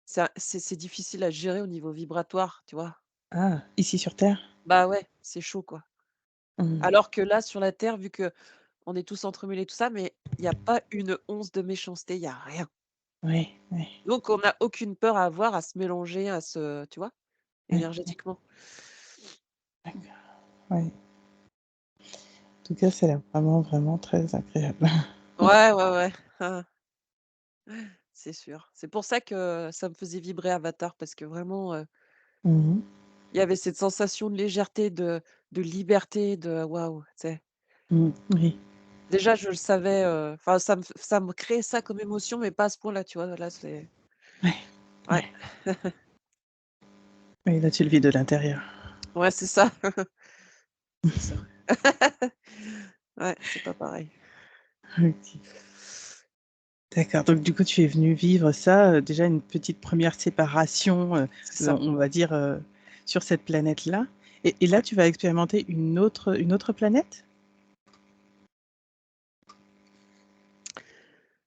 c'est difficile à gérer au niveau vibratoire, tu vois? ah, ici sur terre? Bah, ouais, c'est chaud, quoi. Mmh. Alors que là, sur la terre, vu qu'on est tous entremêlés, tout ça, mais il y a pas une once de méchanceté, il y a rien. Oui, oui, Donc on n'a aucune peur à avoir à se mélanger, tu vois? oui, oui, Énergétiquement. d'accord, oui. En tout cas, ça a l'air vraiment, vraiment très agréable. Ouais, ouais, ouais. C'est sûr. C'est pour ça que ça me faisait vibrer Avatar parce que vraiment, Mmh mh. il y avait cette sensation de légèreté, de liberté, de waouh, tu sais? Mmh, oui. Déjà, je le savais, enfin, ça me crée ça comme émotion, mais pas à ce point-là, tu vois? Là, c'est Ouais, ouais, ouais. Oui, là, tu le vis de l'intérieur. ouais, c'est ça, c'est ça. Ouais, c'est pas pareil. OK. D'accord, donc du coup, tu es venu vivre ça, déjà une petite première séparation, C'est ça. on va dire, sur cette planète-là et là, tu vas expérimenter une autre planète?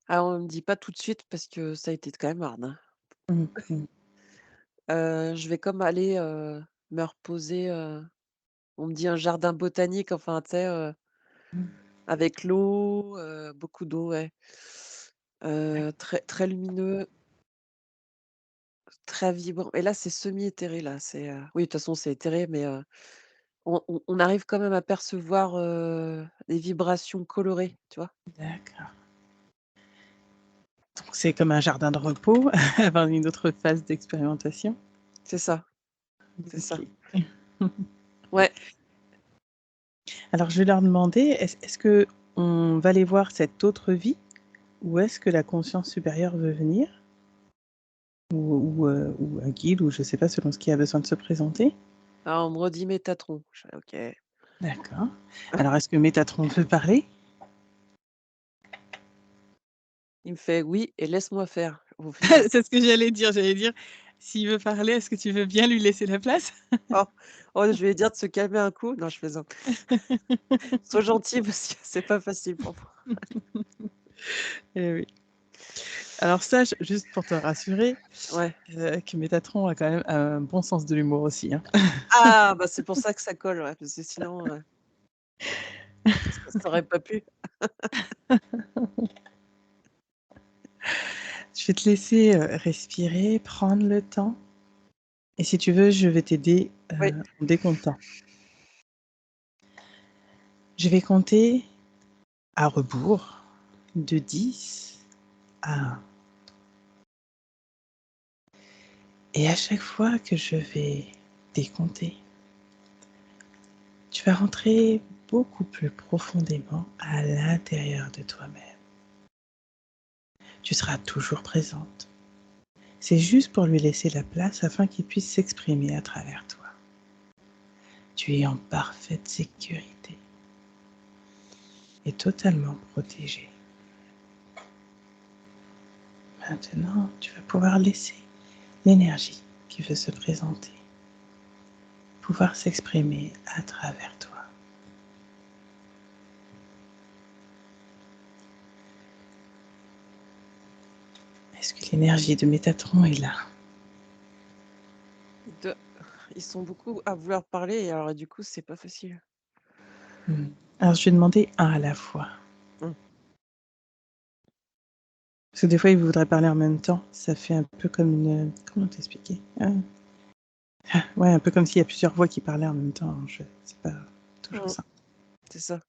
Alors, on me dit pas tout de suite parce que ça a été quand même hard, hein. Mmh mh. Je vais comme aller, me reposer, on me dit un jardin botanique, enfin, tu sais, Mmh. avec l'eau, beaucoup d'eau, ouais. Très très lumineux, très vibrant et là, c'est semi-éthéré, là, oui, de toute façon, c'est éthéré, mais on arrive quand même à percevoir, des vibrations colorées, tu vois? D'accord. Donc c'est comme un jardin de repos avant une autre phase d'expérimentation? C'est ça, c'est ça. OK. Ouais. Alors je vais leur demander, est-ce qu'on va aller voir cette autre vie ou est-ce que la conscience supérieure veut venir? Ou un guide ou je sais pas selon ce qui a besoin de se présenter? Ah, on me redit Métatron. Je fais: «OK». D'accord. Alors est-ce que Métatron veut parler? Il me fait: «Oui et laisse-moi faire». Au final. C'est ce que j'allais dire: «S'il veut parler, est-ce que tu veux bien lui laisser la place?» Oh, oh, je vais lui dire de se calmer un coup. Non, je plaisante. Sois gentil parce que c'est pas facile pour moi. Eh oui. Alors sache, juste pour te rassurer, Ouais. que Métatron a quand même un bon sens de l'humour aussi, hein. Ah, bah, c'est pour ça que ça colle, ouais, parce que sinon, ça aurait pas pu. Je vais te laisser, respirer, prendre le temps et si tu veux, je vais t'aider, Oui. en décomptant. Je vais compter à rebours de 10 à 1 et à chaque fois que je vais décompter, tu vas rentrer beaucoup plus profondément à l'intérieur de toi-même. Tu seras toujours présente. C'est juste pour lui laisser la place afin qu'il puisse s'exprimer à travers toi. Tu es en parfaite sécurité et totalement protégée. Maintenant, tu vas pouvoir laisser l'énergie qui veut se présenter, pouvoir s'exprimer à travers toi. Est-ce que l'énergie de Métatron est là? De Ils sont beaucoup à vouloir parler et alors du coup, c'est pas facile. Mmh. Alors je vais demander un à la fois. Mmh. Parce que des fois, ils voudraient parler en même temps. Ça fait un peu comme une, comment t'expliquer? Ouais, un peu comme s'il y a plusieurs voix qui parlaient en même temps. Je c'est pas toujours Mmh. ça. C'est ça.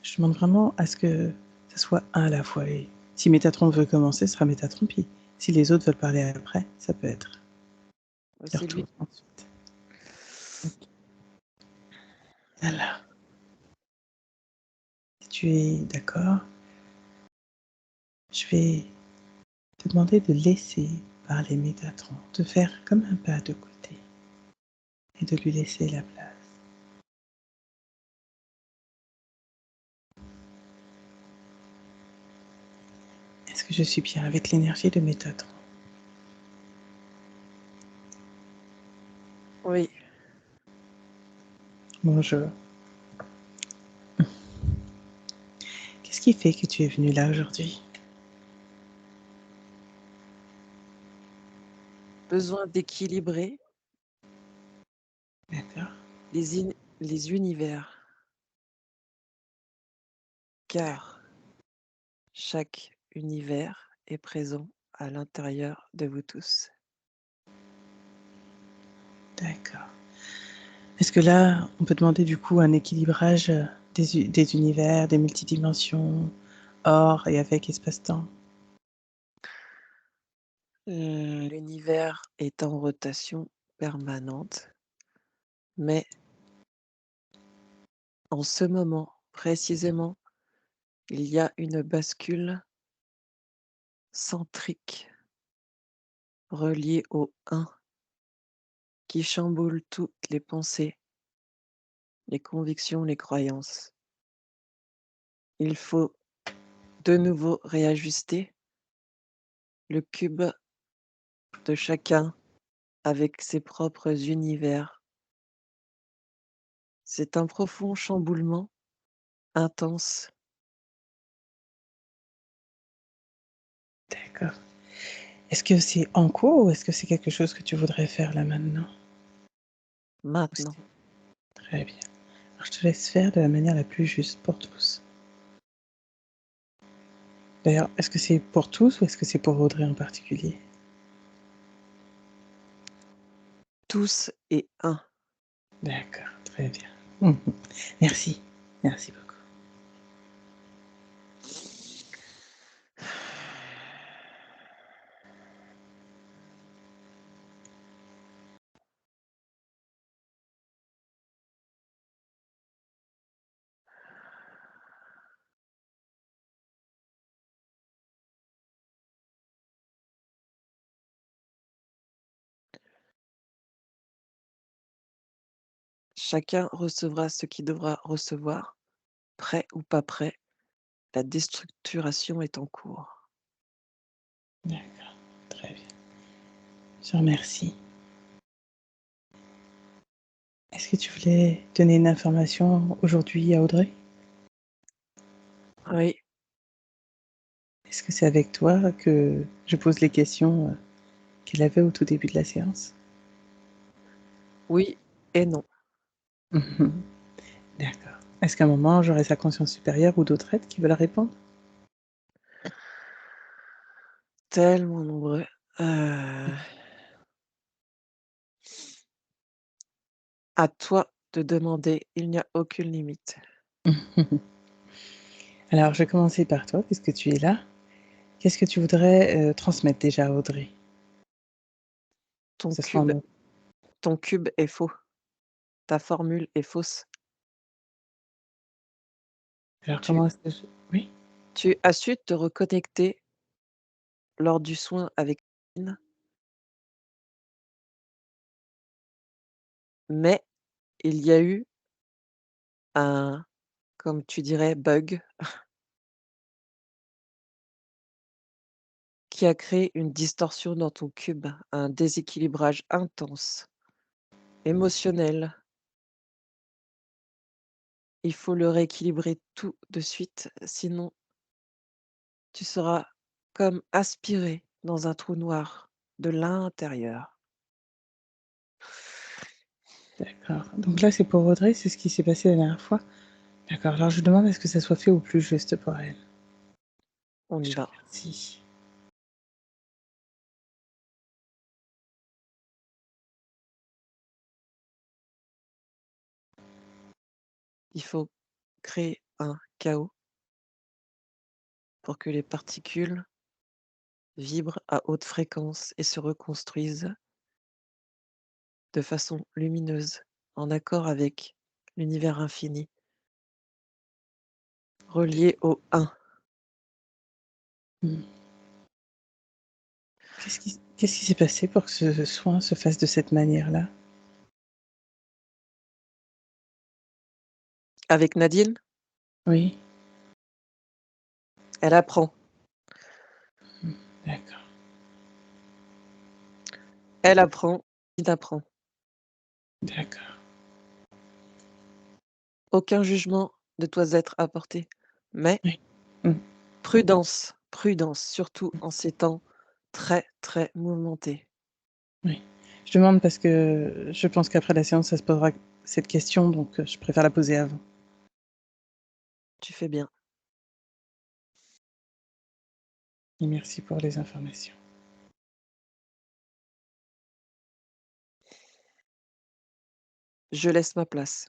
Je demande vraiment à ce que ça soit un à la fois et si Métatron veut commencer, ce sera Métatron, puis si les autres veulent parler après, ça peut être leur C'est tour lui. ensuite. OK. Alors, si tu es d'accord, je vais te demander de laisser parler Métatron, de faire comme un pas de côté et de lui laisser la place. Est-ce que je suis bien avec l'énergie de Métatron? Oui. Bonjour. Qu'est-ce qui fait que tu es venu là aujourd'hui? Besoin d'équilibrer D'accord, les univers, car chaque univers est présent à l'intérieur de vous tous. d'accord. Est-ce que là, on peut demander du coup un équilibrage, des univers, des multidimensions, hors et avec espace-temps? L'univers est en rotation permanente, mais En ce moment, précisément, il y a une bascule centrique reliée au un qui chamboule toutes les pensées, les convictions, les croyances. Il faut de nouveau réajuster le cube de chacun avec ses propres univers. C'est un profond chamboulement intense D'accord. Est-ce que c'est en cours ou est-ce que c'est quelque chose que tu voudrais faire là maintenant? Ou maintenant. c'est très bien. Alors je te laisse faire de la manière la plus juste pour tous. D'ailleurs, est-ce que c'est pour tous ou est-ce que c'est pour Audrey en particulier? Tous et un. D'accord, très bien. Mmh. Merci, merci beaucoup. Chacun recevra ce qu'il devra recevoir, prêt ou pas prêt. La déstructuration est en cours. D'accord, très bien. Je te remercie. Est-ce que tu voulais donner une information aujourd'hui à Audrey? Oui, Est-ce que c'est avec toi que je pose les questions, qu'elle avait au tout début de la séance? oui et non. Mmh. D'accord. Est-ce qu'à un moment, j'aurai sa conscience supérieure ou d'autres êtres qui veulent répondre? Tellement nombreux. Heu, à toi de demander, il n'y a aucune limite. Alors, je vais commencer par toi, puisque tu es là. Qu'est-ce que tu voudrais, transmettre déjà à Audrey? Ton Que ce soit en cube mode ton cube est faux, ta formule est fausse. alors Tu comment est-ce que je oui? tu as su te reconnecter lors du soin avec mais il y a eu un, comme tu dirais, bug qui a créé une distorsion dans ton cube, un déséquilibrage intense, émotionnel. Il faut le rééquilibrer tout de suite, sinon tu seras comme aspiré dans un trou noir de l'intérieur. D'accord. Donc là, c'est pour Audrey, c'est ce qui s'est passé la dernière fois? D'accord, alors je demande à ce que ça soit fait au plus juste pour elle. On y Je te va. remercie. Il faut créer un chaos pour que les particules vibrent à haute fréquence et se reconstruisent de façon lumineuse, en accord avec l'univers infini, relié au un. Mmh. Qu'est-ce qui s'est passé pour que ce soin se fasse de cette manière-là? Avec Nadine, Oui? elle apprend. D'accord, Elle apprend, il apprend. d'accord. Aucun jugement ne doit être apporté. Mais Oui. Mmh. prudence, prudence, surtout en ces temps très, très mouvementés. Oui. Je demande parce que je pense qu'après la séance, ça se posera cette question, donc je préfère la poser avant. Tu fais bien. Et merci pour les informations. Je laisse ma place.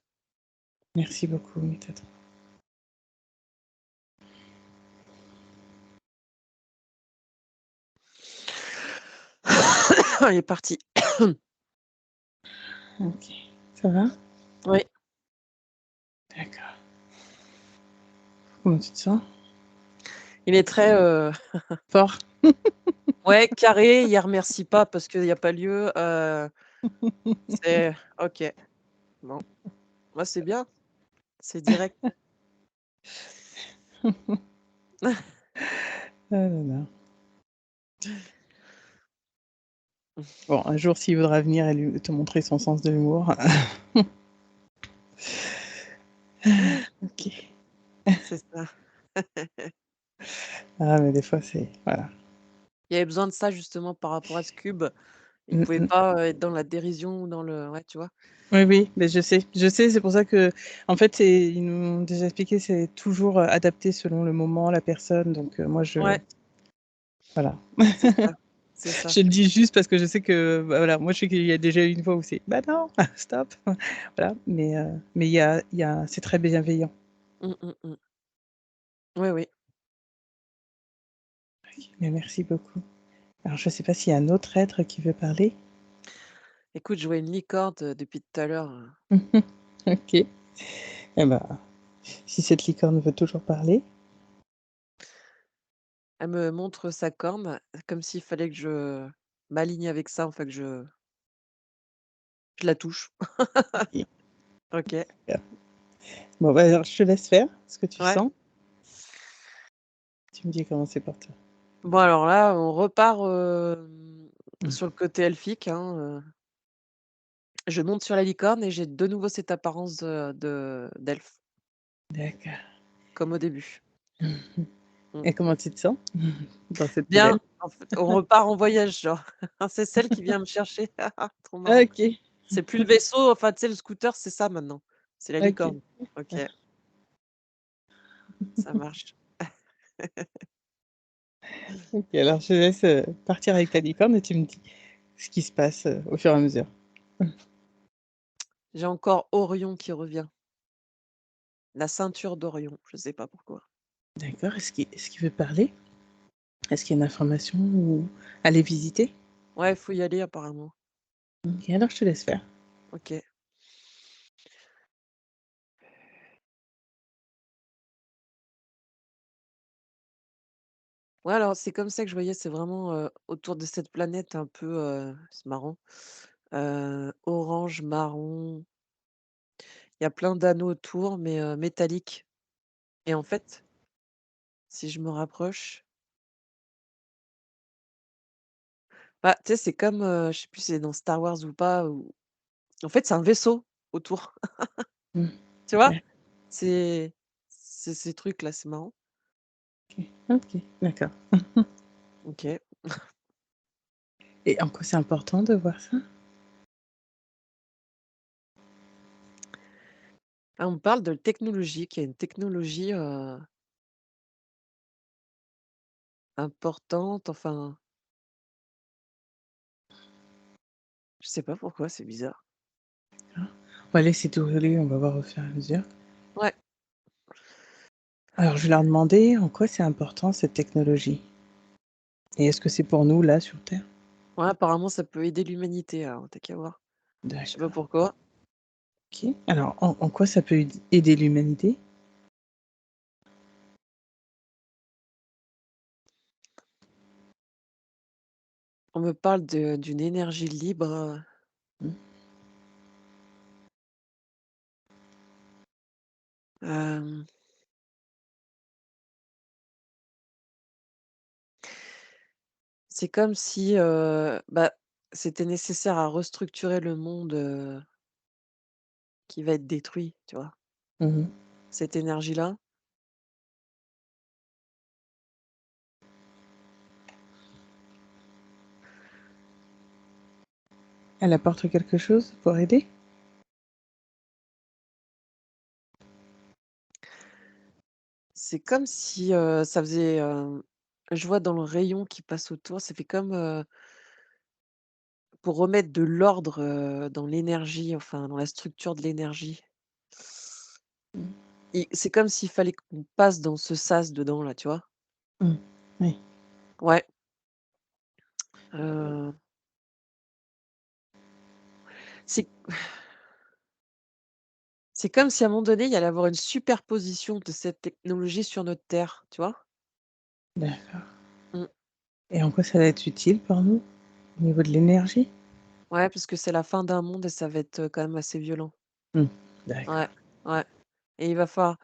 Merci beaucoup, Méthode. Il est parti. OK. Ça va? Oui. D'accord. Comment tu te sens? Il est très, Fort? ouais, carré, il remercie pas parce qu'il y a pas lieu, c'est OK, bon, moi, c'est bien, c'est direct. Ah là là. Bon, un jour, s'il voudra venir et lui te montrer son sens de l'humour. OK. C'est ça. Ah mais des fois, c'est voilà. Il y avait besoin de ça justement par rapport à ce cube. Il Mmh pouvait mh. pas, être dans la dérision ou dans le ouais, tu vois? Oui, oui, mais je sais, c'est pour ça qu'en fait, c'est ils nous ont déjà expliqué, c'est toujours, adapté selon le moment, la personne, donc moi je Ouais, voilà. c'est ça, c'est ça. Je le dis juste parce que je sais que, bah, voilà, moi je sais qu'il y a déjà eu une fois où c'est: «Bah non, stop!» voilà, mais il y a c'est très bienveillant. Mmh, mmh, mmh. Oui, oui. OK, mais merci beaucoup. Alors je sais pas s'il y a un autre être qui veut parler? Écoute, je vois une licorne, depuis tout à l'heure, OK. Et bah, si cette licorne veut toujours parler. elle me montre sa corne, comme s'il fallait que je m'aligne avec ça, enfin que je la touche. OK, OK, super. Bon, bah, alors je te laisse faire ce que tu ouais. sens. Tu me dis comment c'est pour toi. Bon alors là, on repart, Mmh. sur le côté elfique, hein, je monte sur la licorne et j'ai de nouveau cette apparence de d'elfe, D'accord. comme au début. Mmh. Mmh. Et comment tu te sens dans cette Bien, nouvelle? en fait, on repart en voyage, genre. C'est celle qui vient me chercher. Trop marrant. OK, C'est plus le vaisseau, enfin, tu sais, le scooter, c'est ça maintenant. C'est la OK. licorne. OK, ça marche. OK, alors je te laisse, partir avec ta licorne et tu me dis ce qui se passe, au fur et à mesure. J'ai encore Orion qui revient. La ceinture d'Orion, je sais pas pourquoi. D'accord, est-ce qu'il veut parler? Est-ce qu'il y a une information ou aller visiter? Ouais, faut y aller apparemment. OK, alors je te laisse faire. OK. Ouais, alors c'est comme ça que je voyais, c'est vraiment, autour de cette planète un peu, c'est marrant, orange, marron, il y a plein d'anneaux autour mais, métalliques et en fait, si je me rapproche, bah, tu sais, c'est comme, je sais plus si c'est dans Star Wars ou pas ou en fait, c'est un vaisseau autour, Mmh. tu vois? D'ac C'est ces trucs-là, c'est marrant. OK, OK, d'accord. OK. Et en quoi c'est important de voir ça? Ah, on me parle de technologie, qu'il y a une technologie, importante, enfin, je sais pas pourquoi, c'est bizarre. On va laisser dérouler, on va voir au fur et à mesure. Ouais, Alors je vais leur demander en quoi c'est important cette technologie et est-ce que c'est pour nous là sur terre? ouais, apparemment ça peut aider l'humanité, alors tu qu'à voir. Je sais pas D'accord, pourquoi. OK. Alors en quoi ça peut aider l'humanité? On me parle d'une énergie libre, Mmh. hem, c'est comme si, bah, c'était nécessaire à restructurer le monde, qui va être détruit, tu vois? Mmh mh. Cette énergie-là. Elle apporte quelque chose pour aider? C'est comme si, ça faisait, je vois dans le rayon qui passe autour, ça fait comme, pour remettre de l'ordre, dans l'énergie, enfin dans la structure de l'énergie. Mmh. Et c'est comme s'il fallait qu'on passe dans ce sas dedans là, tu vois? Mmh. Oui. Ouais, heu, c'est C'est comme si à un moment donné, il y allait avoir une superposition de cette technologie sur notre Terre, tu vois? D'accord. Mmh. Et en quoi ça va être utile pour nous, au niveau de l'énergie? Ouais, parce que c'est la fin d'un monde et ça va être, quand même assez violent. Mmh. Ouais, D'accord. ouais et il va falloir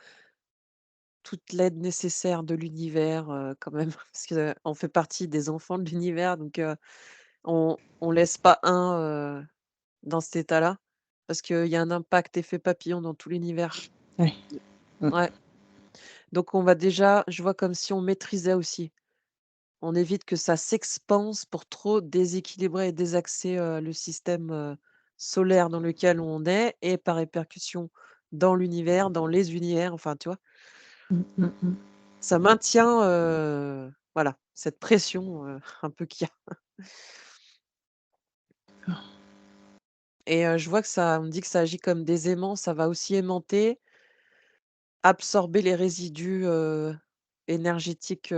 toute l'aide nécessaire de l'univers, quand même, parce qu'on fait partie des enfants de l'univers, donc on laisse pas dans cet état-là, parce qu'il y a un impact effet papillon dans tout l'univers. Oui. Mmh. Ouais, donc on va déjà je vois comme si on maîtrisait aussi. On évite que ça s'expanse pour trop déséquilibrer et désaxer, le système, solaire dans lequel on est et par répercussion dans l'univers, dans les univers, enfin, tu vois? Mmh, mmh, mmh. Ça maintient, voilà, cette pression, un peu qu'il y a D'accord. et je vois que ça on me dit que ça agit comme des aimants, ça va aussi aimanter, absorber les résidus, énergétiques,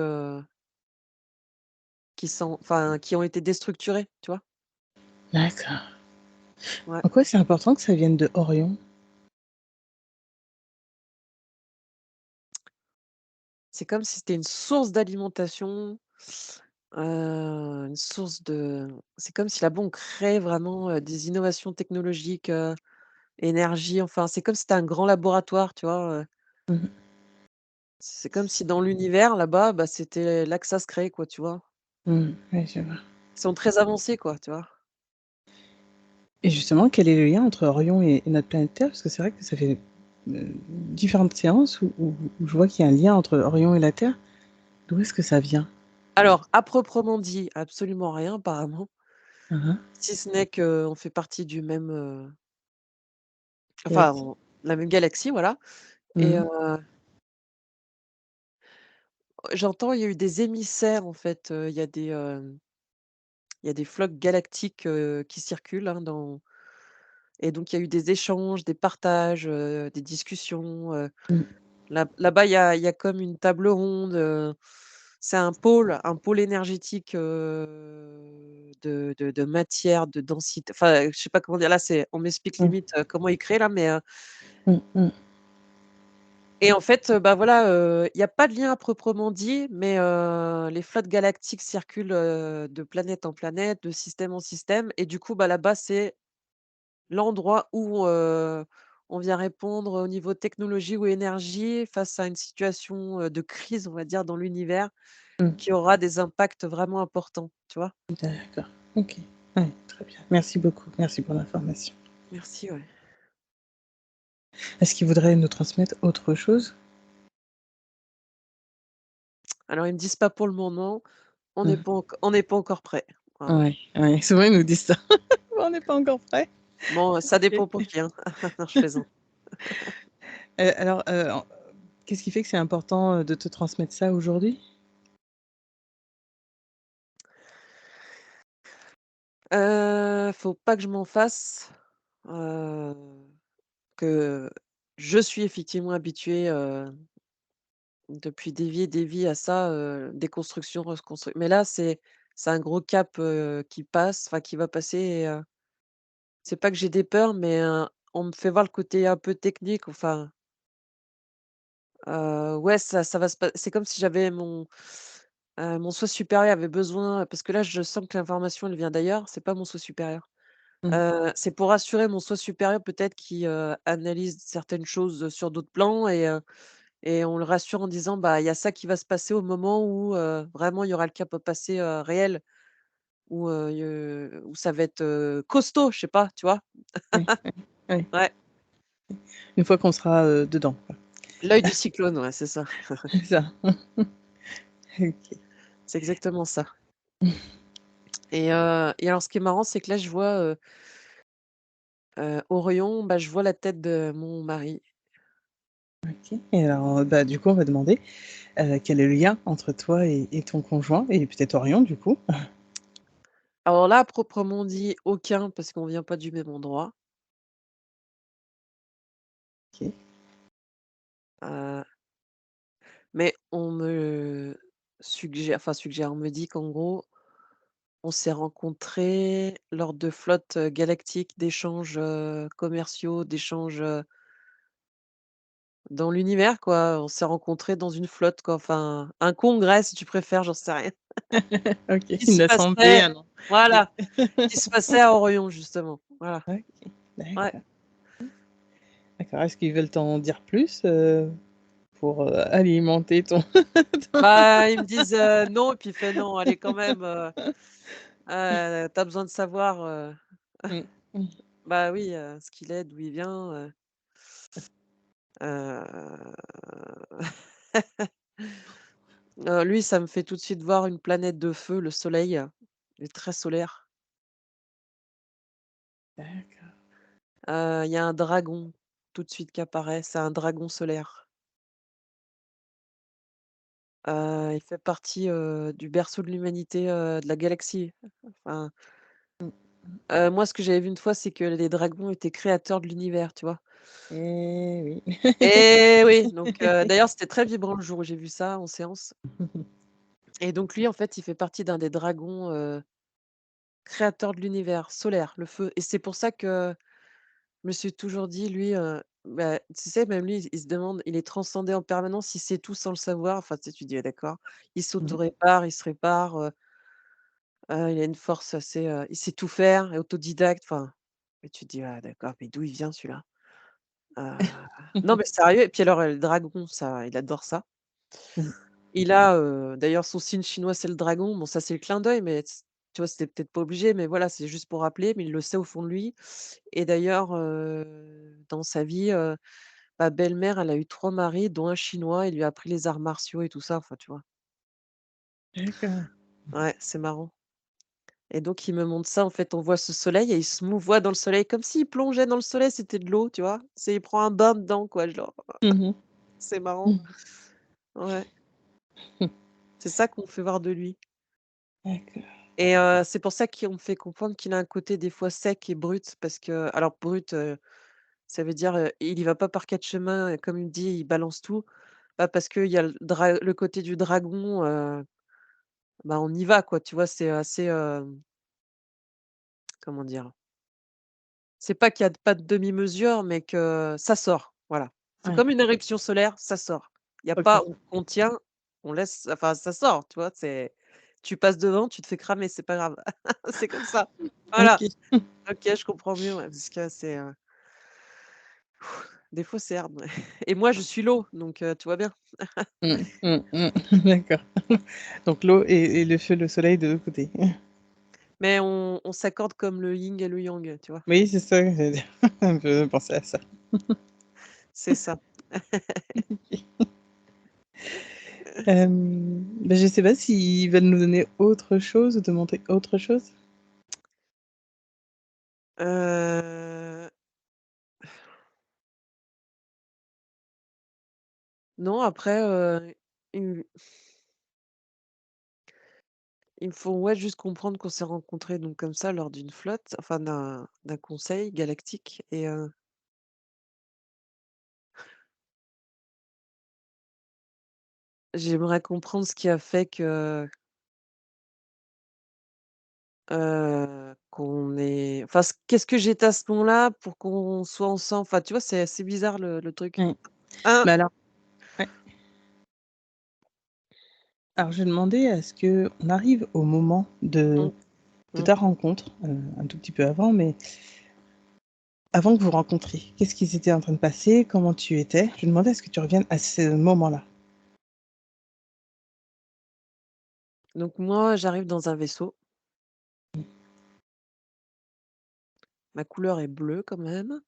qui ont été déstructurés, tu vois? D'accord. Ouais. En quoi c'est important que ça vienne de Orion? C'est comme si c'était une source d'alimentation, une source de c'est comme si là-bas on crée vraiment, des innovations technologiques, énergie, enfin, c'est comme si c'était un grand laboratoire, tu vois? Mmh mh. C'est comme si dans l'univers là-bas, bah, c'était là que ça se crée quoi, tu vois? Mmh. Ouais, je vois. Ils sont très avancés quoi, tu vois? Et justement, quel est le lien entre Orion et notre planète Terre? Parce que c'est vrai que ça fait, différentes séances où je vois qu'il y a un lien entre Orion et la Terre. D'où est-ce que ça vient? Alors, à proprement dit, absolument rien apparemment, Hein, hein. si ce n'est qu'on fait partie du même, enfin Galaxie. la même galaxie, voilà et Mmh mh. j'entends il y a eu des émissaires en fait, il y a des flottes galactiques, qui circulent, hein, dans et donc il y a eu des échanges, des partages, des discussions, Mmh. là-bas, il y a comme une table ronde, c'est un pôle énergétique, de matière, de densité, enfin, je sais pas comment dire. Là, c'est on m'explique Mmh. limite, comment ils créent là, mais Mmh mh. et en fait, bah, voilà, il y a pas de lien à proprement dit, mais les flottes galactiques circulent, de planète en planète, de système en système et du coup, bah, là-bas, c'est l'endroit où, on vient répondre au niveau technologie ou énergie face à une situation, de crise, on va dire, dans l'univers Mmh. qui aura des impacts vraiment importants, tu vois? D'accord. OK. Ouais, très bien. Merci beaucoup. Merci pour l'information. Merci, ouais. Est-ce qu'il voudrait nous transmettre autre chose? Alors ils me disent pas pour le moment, Mmh. on n'est pas encore prêt. Voilà. Ouais, ouais, souvent ils nous disent ça. On n'est pas encore prêt. Bon, ça OK. dépend pour qui, hein. Non, je plaisante. Alors, en qu'est-ce qui fait que c'est important, de te transmettre ça aujourd'hui? Faut pas que je m'en fasse, heu, que je suis effectivement habituée, depuis des vies à ça, déconstruction, mais là, c'est un gros cap, qui passe, enfin qui va passer et c'est pas que j'ai des peurs, mais on me fait voir le côté un peu technique, enfin, ouais, ça va se pas c'est comme si j'avais mon soi supérieur avait besoin parce que là, je sens que l'information, elle vient d'ailleurs, c'est pas mon soi supérieur. Mmh. C'est pour rassurer mon soi supérieur peut-être qui, analyse certaines choses, sur d'autres plans et on le rassure en disant: «Bah, il y a ça qui va se passer au moment où, vraiment il y aura le cap à passer, réel, où ça va être, costaud», je sais pas, tu vois? Oui, oui, oui. Ouais, Une fois qu'on sera, dedans, quoi. l'œil du cyclone, ouais, c'est ça. C'est ça. OK. C'est exactement ça et alors ce qui est marrant, c'est que là, je vois, Orion, bah, je vois la tête de mon mari. OK et alors, bah, du coup, on va demander, quel est le lien entre toi et ton conjoint et peut-être Orion, du coup? Alors là, à proprement dit, aucun parce qu'on vient pas du même endroit, OK. heu, mais on me dit qu'en gros, on s'est rencontrés lors de flottes, galactiques d'échanges, commerciaux, d'échanges, dans l'univers, quoi. On s'est rencontrés dans une flotte, quoi, enfin, un congrès si tu préfères, j'en sais rien. OK, Qui une se assemblée, passait ah non. Oui. voilà, qui se passait à Orion justement, voilà. OK, Ouais. d'accord. D'accord. Est-ce qu'ils veulent t'en dire plus, pour, alimenter ton Bah, ils me disent, «Non» et puis il fait: «Non, allez quand même, tu besoin de savoir, mmh, mmh. bah, oui, ce qu'il est, d'où il vient, heu». Lui, ça me fait tout de suite voir une planète de feu, le soleil, il est très solaire. D'accord. Il y a un dragon tout de suite qui apparaît, c'est un dragon solaire. Il fait partie, du berceau de l'humanité, de la galaxie. Enfin, Mmh, mmh. moi, ce que j'avais vu une fois, c'est que les dragons étaient créateurs de l'univers, tu vois? Eh oui. Et oui, donc d'ailleurs, c'était très vibrant le jour où j'ai vu ça en séance et donc lui, en fait, il fait partie d'un des dragons, créateurs de l'univers, solaire, le feu et c'est pour ça que je me suis toujours dit lui, bah, tu sais, même lui, il se demande il est transcendé en permanence, il sait tout sans le savoir. Enfin, tu sais, tu dis: «Ah d'accord». Il Mmh. s'auto-répare, il se répare, il a une force assez, il sait tout faire, est autodidacte, enfin et tu te dis: «Ah d'accord, mais d'où il vient celui-là?» heu, non mais sérieux et puis alors, le dragon, ça, il adore ça. Mmh. Il a, d'ailleurs son signe chinois, c'est le dragon. Bon ça, c'est le clin d'œil, mais tu vois, c'était peut-être pas obligé, mais voilà, c'est juste pour rappeler, mais il le sait au fond de lui et d'ailleurs, dans sa vie, ma belle-mère, elle a eu 3 maris, dont un chinois. Il lui a appris les arts martiaux et tout ça, enfin, tu vois? D'accord. Ouais, c'est marrant et donc il me montre ça, en fait, on voit ce soleil et il se mouvoie dans le soleil comme s'il plongeait dans le soleil, c'était de l'eau, tu vois? C'est il prend un bain dedans, quoi, genre, Mmh mh. c'est marrant. Mmh. Ouais, c'est ça qu'on me fait voir de lui D'accord. et c'est pour ça qu'on me fait comprendre qu'il a un côté des fois sec et brut parce que alors brut, ça veut dire, il y va pas par 4 chemins et comme il me dit: «Il balance tout». Bah, parce qu'il y a le côté du dragon, bah, on y va quoi, tu vois? C'est assez, comment dire? C'est pas qu'il y a pas de demi-mesure, mais que ça sort, voilà. C'est Ouais, comme une éruption solaire, ça sort. Il y a pas OK. on contient, on laisse enfin ça sort, tu vois? C'est tu passes devant, tu te fais cramer, c'est pas grave. C'est comme ça. Voilà. OK. OK, je comprends mieux, ouais, parce que c'est, des fois c'est hard, ouais et moi je suis l'eau, donc tu vois bien. Mmh, mmh, mmh. D'accord. Donc l'eau et le feu, le soleil de l'autre côté. Mais on s'accorde comme le yin et le yang, tu vois? Oui, c'est ça que j'allais dire. Un peu penser à ça. C'est ça. Bah, je sais pas s'ils veulent nous donner autre chose ou te montrer autre chose? Heu, non après, ils ils me font, ouais, juste comprendre qu'on s'est rencontrés donc comme ça lors d'une flotte, enfin d'un conseil galactique et j'aimerais comprendre ce qui a fait que, qu'on est enfin qu'est-ce que j'étais à ce moment-là pour qu'on soit ensemble? Enfin, tu vois, c'est assez bizarre le truc. Mmh. Hein? Bah, alors ouais, alors je demandais à ce qu'on arrive au moment Mmh, de mmh. ta rencontre, un tout petit peu avant, mais avant que vous rencontriez. Qu'est-ce qui s'était en train de passer? Comment tu étais? Je demandais à ce que tu reviennes à ce moment-là. Donc moi, j'arrive dans un vaisseau. Ma couleur est bleue quand même.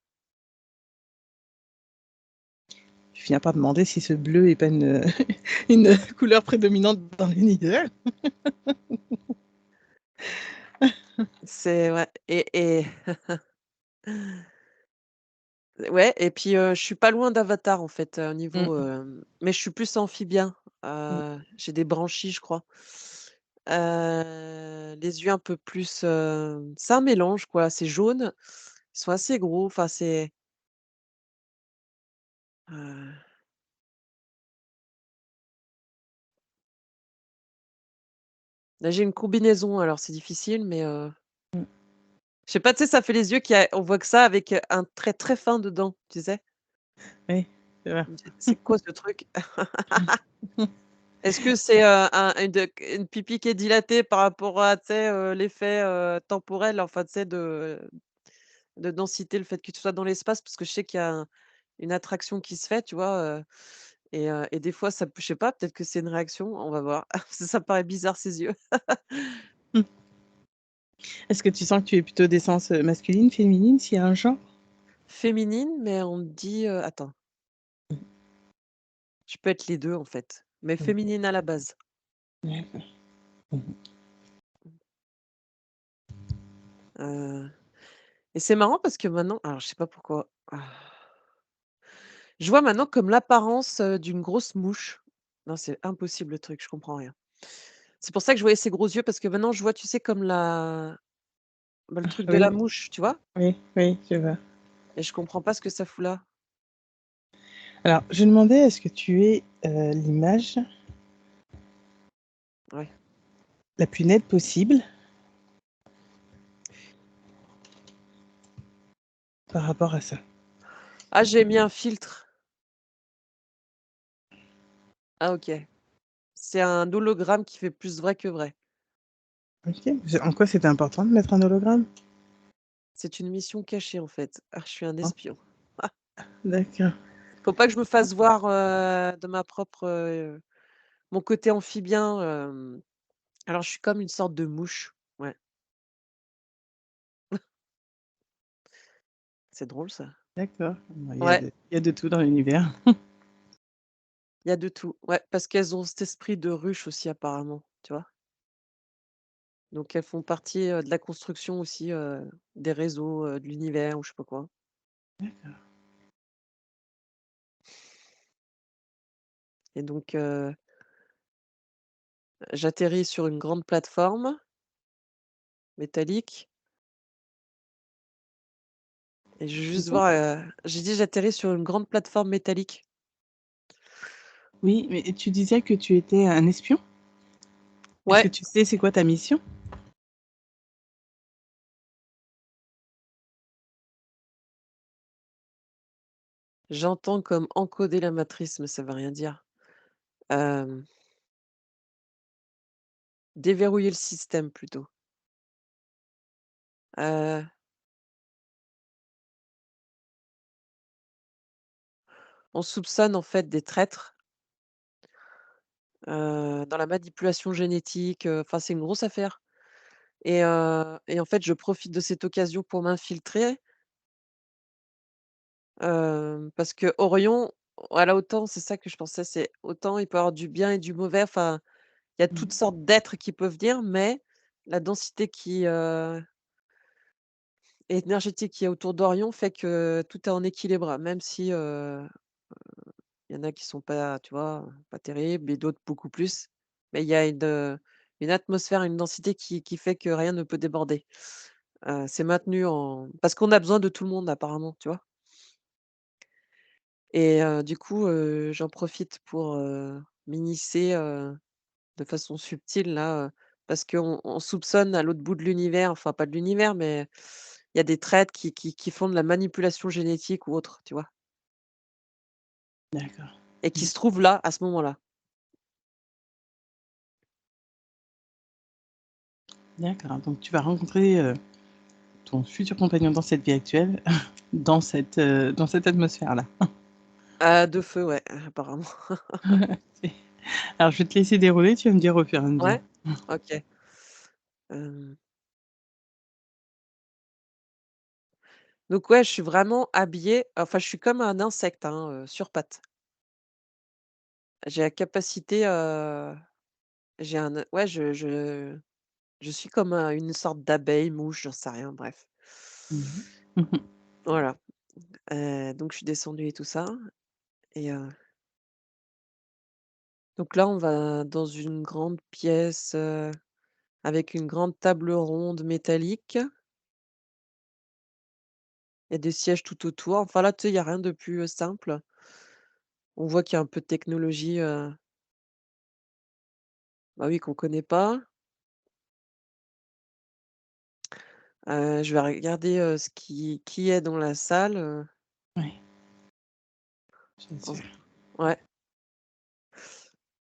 Tu finis par demander si ce bleu est pas une, une couleur prédominante dans l'univers? C'est ouais et ouais et puis, je suis pas loin d'Avatar en fait, Mmh, niveau, mais je suis plus amphibien, mmh. j'ai des branchies je crois. Les yeux un peu plus, c'est un mélange quoi, c'est jaune, ils sont assez gros, enfin c'est, heu, là j'ai une combinaison alors c'est difficile mais, Mmh. je sais pas, tu sais ça fait les yeux qui a on voit que ça avec, un trait très fin dedans, tu sais? Oui. C'est vrai. Je me dis: «C'est quoi ce truc?» Est-ce que c'est, une pipi qui est dilatée par rapport à, tu sais, l'effet, temporel, enfin, tu sais, de densité, le fait que tu sois dans l'espace? Parce que je sais qu'il y a une attraction qui se fait, tu vois? Et des fois ça peut je sais pas, peut-être que c'est une réaction, on va voir. Ça paraît bizarre ses yeux. Mmh. Est-ce que tu sens que tu es plutôt d'essence, masculine, féminine, s'il y a un genre? Féminine, mais on me dit, attends, je peux être les 2 en fait, mais Mmh. féminine à la base. D'accord. Mmh. Heu et c'est marrant parce que maintenant alors je sais pas pourquoi, je vois maintenant comme l'apparence, d'une grosse mouche. Non, c'est impossible le truc, je comprends rien. C'est pour ça que je voyais ses gros yeux parce que maintenant je vois, tu sais, comme le truc de Oui, la mouche, tu vois? oui, oui, je vois. Et je comprends pas ce que ça fout là. Alors, je demandais, est-ce que tu es, l'image Ouais. la plus nette possible par rapport à ça? Ah, j'ai mis un filtre. Ah OK. C'est un hologramme qui fait plus vrai que vrai. OK. C'est en quoi c'était important de mettre un hologramme? C'est une mission cachée en fait. Ah, je suis un Ah, espion. d'accord, Faut pas que je me fasse voir, de ma propre, mon côté amphibien, alors je suis comme une sorte de mouche. Ouais, c'est drôle ça. d'accord. Bon, Ouais, il y a de tout dans l'univers. il y a de tout. Ouais, parce qu'elles ont cet esprit de ruche aussi apparemment, tu vois? Donc elles font partie, de la construction aussi, des réseaux, de l'univers ou je sais pas quoi. D'accord. Et donc j'atterris sur une grande plateforme métallique et je veux juste Pardon? voir, j'ai dit: «J'atterris sur une grande plateforme métallique». Oui, mais tu disais que tu étais un espion? Est-ce que Ouais, tu sais c'est quoi ta mission? j'entends comme encoder la matrice, mais ça veut rien dire. Hem, déverrouiller le système plutôt. Heu, on soupçonne en fait des traîtres, dans la manipulation génétique, enfin c'est une grosse affaire et en fait je profite de cette occasion pour m'infiltrer, parce que Orion, voilà, autant c'est ça que je pensais, c'est autant il peut y avoir du bien et du mauvais, enfin, il y a toutes Mmh. sortes d'êtres qui peuvent venir, mais la densité énergétique qu'il y a autour d'Orion fait que tout est en équilibre, même si, il y en a qui sont pas, tu vois, pas terribles et d'autres beaucoup plus. Mais il y a une atmosphère, une densité qui fait que rien ne peut déborder. C'est maintenu en parce qu'on a besoin de tout le monde apparemment, tu vois? Et du coup, j'en profite pour, m'immiscer, de façon subtile là, parce qu'on soupçonne à l'autre bout de l'univers, enfin pas de l'univers, mais il y a des traîtres qui font de la manipulation génétique ou autre, tu vois? D'accord. Et qui Mmh. se trouvent là, à ce moment-là. D'accord, donc tu vas rencontrer, ton futur compagnon dans cette vie actuelle, dans cette atmosphère-là. De feu, ouais, apparemment. Alors je vais te laisser dérouler, tu vas me dire au fur et à mesure. Ouais? OK. Hem, donc ouais, je suis vraiment habillée enfin, je suis comme un insecte, hein, sur pattes. J'ai la capacité, j'ai un ouais, je suis comme une sorte d'abeille, mouche, j'en sais rien, bref. Mmh mh. Mmh. Voilà, donc je suis descendue et tout ça et donc là, on va dans une grande pièce, avec une grande table ronde métallique. Il y a des sièges tout autour. Enfin là, tu sais, il y a rien de plus, simple. On voit qu'il y a un peu de technologie, bah, oui, qu'on connaît pas. Je vais regarder, ce qui est dans la salle, Ouais. bien En sûr. ouais.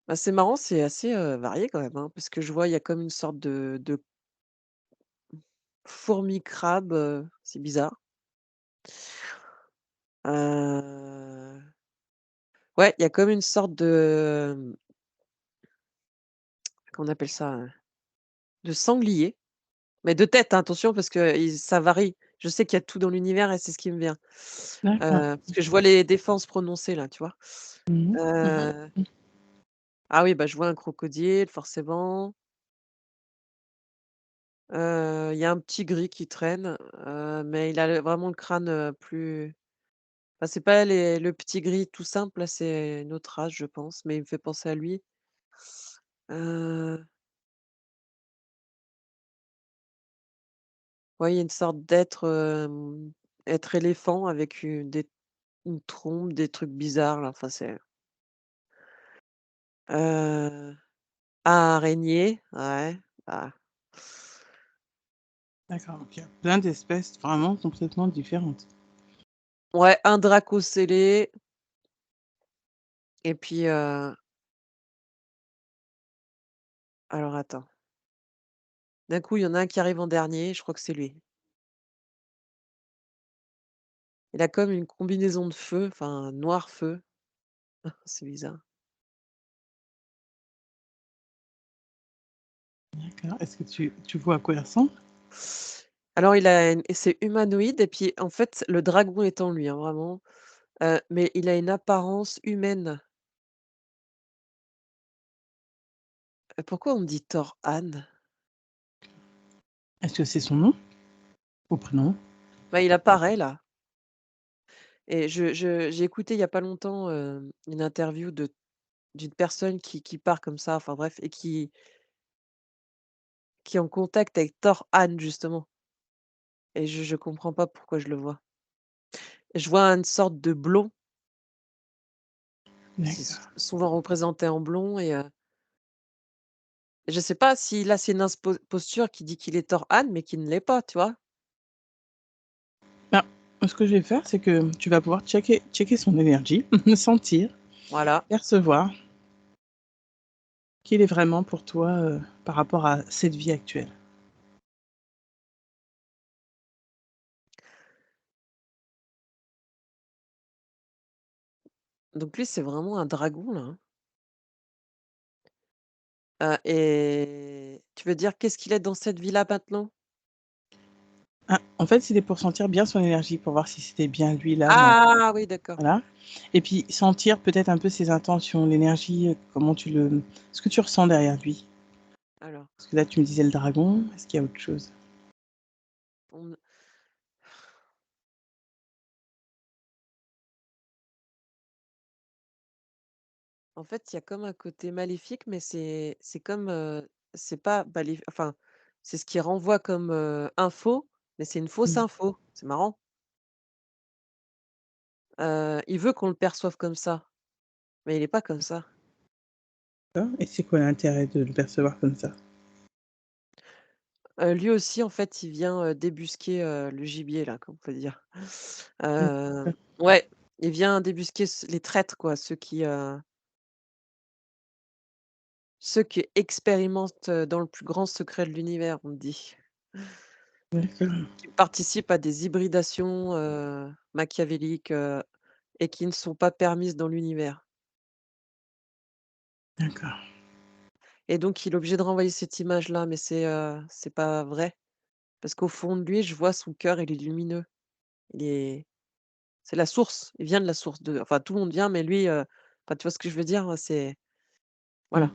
Bah, c'est marrant, c'est assez, varié quand même, hein, parce que je vois, il y a comme une sorte de fourmi crabe, c'est bizarre. Heu, ouais, il y a comme une sorte de, comment on appelle ça? De sanglier, mais de tête, hein, attention parce que ça varie. Je sais qu'il y a tout dans l'univers et c'est ce qui me vient. D'accord. Parce que je vois les défenses prononcées là, tu vois? Mmh mh. Mmh Heu, mh. ah oui, bah, je vois un crocodile forcément. Il y a un petit gris qui traîne, mais il a vraiment le crâne, plus enfin, c'est pas le petit gris tout simple là, c'est une autre race je pense, mais il me fait penser à lui. Heu, ouais, il y a une sorte d'être, être éléphant avec une trompe, des trucs bizarres là, enfin c'est heu, araignée, ouais, ah. D'accord, donc il y a plein d'espèces vraiment complètement différentes. Ouais, un dracosélé et puis, alors attends, d'un coup, il y en a un qui arrive en dernier, je crois que c'est lui. Il a comme une combinaison de feu, enfin noir feu, c'est bizarre. D'accord. Est-ce que tu vois à quoi il ressemble? Alors il a une c'est humanoïde et puis en fait, le dragon est en lui, hein, vraiment, mais il a une apparence humaine. Pourquoi on me dit Thor Han? Est-ce que c'est son nom ou prénom? Bah, il apparaît là et j'ai écouté il y a pas longtemps, une interview d'une personne qui part comme ça, enfin bref et qui est en contact avec Thor Han justement et je comprends pas pourquoi je le vois. Je vois une sorte de blond, c'est D'accord. souvent représenté en blond et je sais pas si là c'est une posture qui dit qu'il est Thor Han, mais qui ne l'est pas, tu vois? Ben, ce que je vais faire, c'est que tu vas pouvoir checker son énergie, sentir, Voilà. percevoir qui il est vraiment pour toi, par rapport à cette vie actuelle. Donc lui, c'est vraiment un dragon là, hein. Et tu veux dire qu'est-ce qu'il est dans cette vie-là maintenant? Ah, en fait, c'était pour sentir bien son énergie, pour voir si c'était bien lui là, dans Ah oui, d'accord. voilà et puis sentir peut-être un peu ses intentions, l'énergie, comment tu le ce que tu ressens derrière lui. Alors, Parce que là, tu me disais le dragon, est-ce qu'il y a autre chose? on en fait, il y a comme un côté maléfique, mais c'est comme, c'est pas enfin, c'est ce qui renvoie comme, info, mais c'est une fausse Mmh. info. C'est marrant. Il veut qu'on le perçoive comme ça, mais il est pas comme ça. D'accord et c'est quoi l'intérêt de le percevoir comme ça? Lui aussi, en fait, il vient, débusquer, le gibier là, comme on peut dire. D'accord, Ouais, il vient débusquer les traîtres quoi, ceux qui expérimentent, dans le plus grand secret de l'univers, on me dit. d'accord, Qui participent à des hybridations, machiavéliques, et qui ne sont pas permises dans l'univers. d'accord. Et donc il est obligé de renvoyer cette image-là, mais c'est pas vrai. Parce qu'au fond de lui, je vois son cœur, il est lumineux. Il est c'est la source, il vient de la source de enfin tout le monde vient, mais lui, enfin tu vois ce que je veux dire? C'est Mmh. voilà.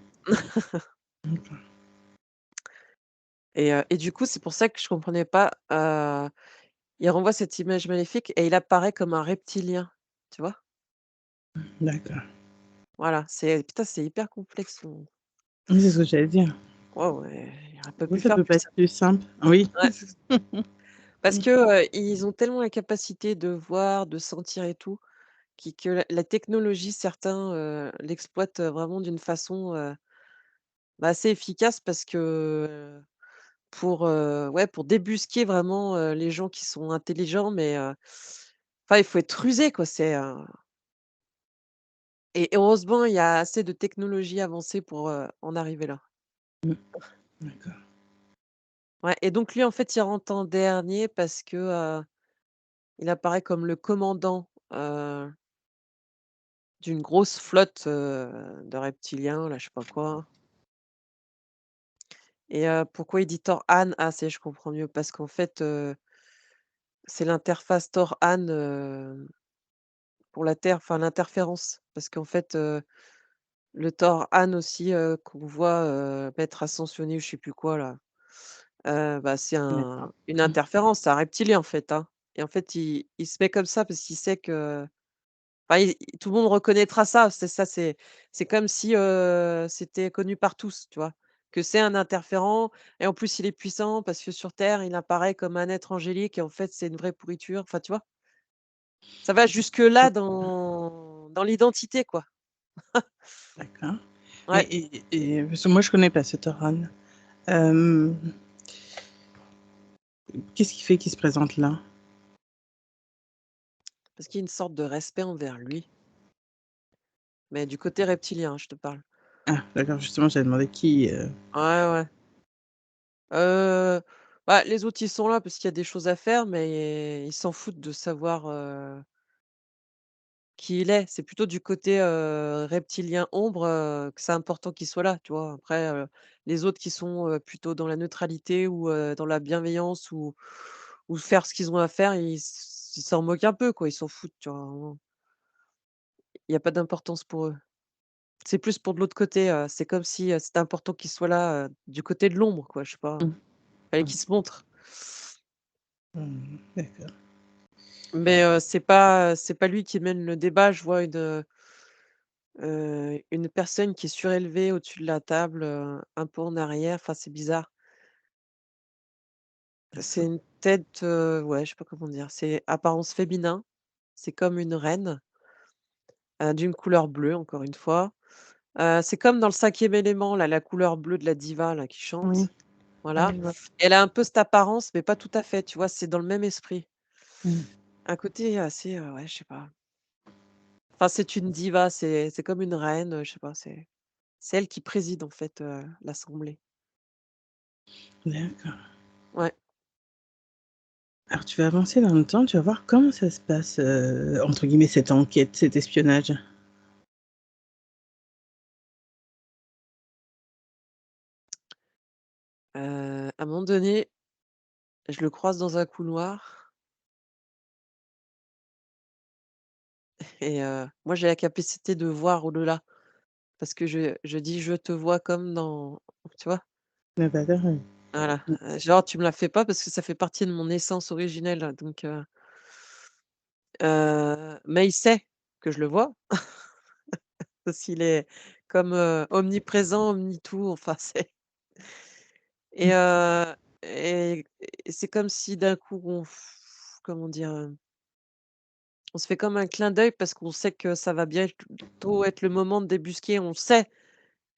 D'accord. Et du coup, c'est pour ça que je comprenais pas, il renvoie cette image maléfique et il apparaît comme un reptilien, tu vois? D'accord. Voilà, c'est putain, c'est hyper complexe son Oui, c'est ce que j'allais dire. waouh, ouais, il aurait pas Oui, pu ça faire peut plus pas être simple. plus simple. Oui. Ouais, parce Mmh. que, ils ont tellement la capacité de voir, de sentir et tout, que la technologie, certains, l'exploitent, vraiment d'une façon, bah, assez efficace parce que, pour, ouais, pour débusquer vraiment, les gens qui sont intelligents, mais enfin, il faut être rusé, quoi. et heureusement, il y a assez de technologies avancées pour, en arriver là. Mmh, d'accord. Ouais et donc lui, en fait, il rentre en dernier parce que, il apparaît comme le commandant, d'une grosse flotte, de reptiliens, là, je sais pas quoi et pourquoi il dit Thor-Han? Ah, ça y est, je comprends mieux parce qu'en fait, c'est l'interface Thor-Han, pour la Terre, enfin l'interférence. Parce qu'en fait, le Thor-Han aussi, qu'on voit, être ascensionné ou je sais plus quoi là, bah, c'est D'accord. une Mmh. interférence, c'est un reptilien en fait, hein et en fait, il se met comme ça parce qu'il sait que enfin, tout le monde reconnaîtra ça. C'est comme si, c'était connu par tous, tu vois? Que c'est un interférent et en plus il est puissant parce que sur Terre, il apparaît comme un être angélique et en fait, c'est une vraie pourriture. Enfin, tu vois? Ça va jusque-là dans l'identité, quoi. D'accord. Ouais, Parce que moi je connais pas ce Toran. Hem, Qu'est-ce qui fait qu'il se présente là? parce qu'il y a une sorte de respect envers lui, mais du côté reptilien, hein, je te parle. Ah d'accord, justement j'avais demandé qui, Ouais, ouais. Heu, bah, les autres, ils sont là parce qu'il y a des choses à faire, mais ils s'en foutent de savoir, qui il est. C'est plutôt du côté, reptilien ombre, que c'est important qu'il soit là, tu vois? Après, les autres qui sont, plutôt dans la neutralité ou, dans la bienveillance ou faire ce qu'ils ont à faire, ils s'en moquent un peu, quoi, ils s'en foutent, tu vois? Il y a pas d'importance pour eux. C'est plus pour de l'autre côté, c'est comme si, c'était important qu'il soit là, du côté de l'ombre, quoi, je sais pas. mmh, Fallait mmh, qu'il se montre. d'accord, Mais, c'est pas lui qui mène le débat. Je vois une personne qui est surélevée au-dessus de la table, un peu en arrière, enfin, c'est bizarre. C'est d'accord. une tête, ouais, je sais pas comment dire, c'est apparence féminin, c'est comme une reine, d'une couleur bleue encore une fois. C'est comme dans le cinquième élément là, la couleur bleue de la diva là qui Oui, chante, voilà. oui, ouais. Elle a un peu cette apparence, mais pas tout à fait, tu vois? C'est dans le même esprit. Mmh, Un côté assez, ouais, je sais pas. Enfin, c'est une diva, c'est comme une reine, je sais pas, c'est elle qui préside en fait, l'assemblée. d'accord. Ouais. Alors tu vas avancer dans le temps, tu vas voir comment ça se passe, entre guillemets «cette enquête», cet espionnage. À un moment donné, je le croise dans un couloir et moi j'ai la capacité de voir au-delà parce que je dis: «Je te vois» comme dans tu vois? Ah bah, là, Voilà, genre tu me la fais pas parce que ça fait partie de mon essence originelle donc mais il sait que je le vois parce qu'il est comme, omniprésent, omni-tout, enfin c'est et mmh, heu et c'est comme si d'un coup comment dire? On se fait comme un clin d'œil parce qu'on sait que ça va bientôt être le moment de débusquer, on sait,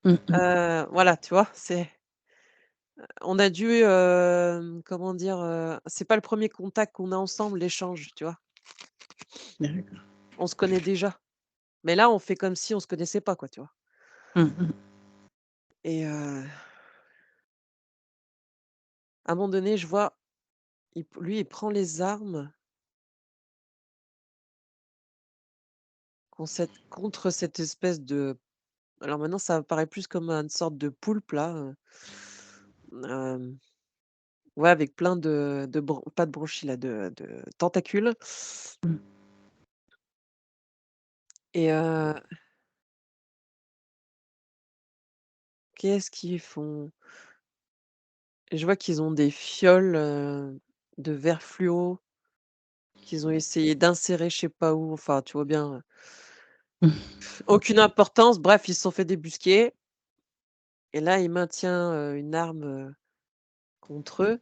mmh mh, voilà, tu vois? On a dû, comment dire? C'est pas le premier contact qu'on a ensemble, l'échange, tu vois? d'accord. On se connaît déjà. Mais là, on fait comme si on se connaissait pas, quoi, tu vois? Mmh mh, Et à un moment donné, je vois, il prend les armes contre cette espèce de alors maintenant, ça paraît plus comme une sorte de poulpe là, hem, ouais, avec plein de pas de branchies là, de tentacules mmh, et qu'est-ce qu'ils font? Je vois qu'ils ont des fioles, de verre fluo qu'ils ont essayé d'insérer je sais pas où, enfin, tu vois bien, mmh, aucune importance. Bref, ils se sont fait débusquer et là, il maintient, une arme, contre eux.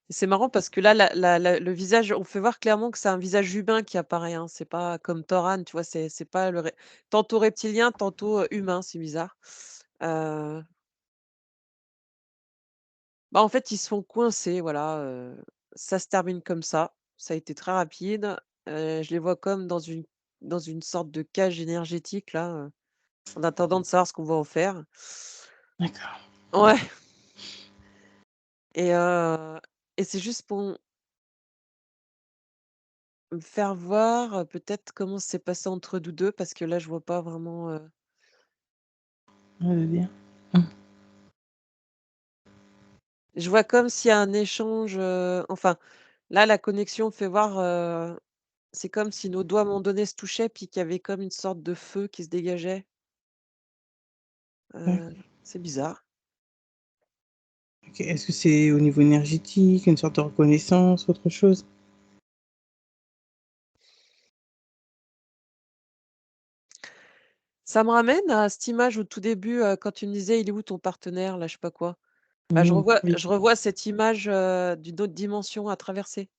Et c'est marrant parce que là, le visage on fait voir clairement que c'est un visage humain qui apparaît, hein. C'est pas comme Thoran, tu vois? C'est pas le ré tantôt reptilien, tantôt, humain, c'est bizarre. Heu, Bah, en fait, ils se font coincer, voilà, ça se termine comme ça. Ça a été très rapide. Je les vois comme dans une dans une sorte de cage énergétique là, en attendant de savoir ce qu'on va en faire. D'accord. Ouais et et c'est juste pour me faire voir, peut-être comment c'est passé entre nous 2 parce que là je vois pas vraiment, Ouais, de dire. Mmh. je vois comme s'il y a un échange, enfin là la connexion fait voir, c'est comme si nos doigts à un moment donné se touchaient puis qu'il y avait comme une sorte de feu qui se dégageait. D'ac C'est bizarre. OK. Est-ce que c'est au niveau énergétique, une sorte de reconnaissance, autre chose? Ça me ramène à cette image au tout début, quand tu me disais: «Il est où ton partenaire?» là, je sais pas quoi. Bah, Mmh, oui. je revois cette image, d'une autre dimension à traverser.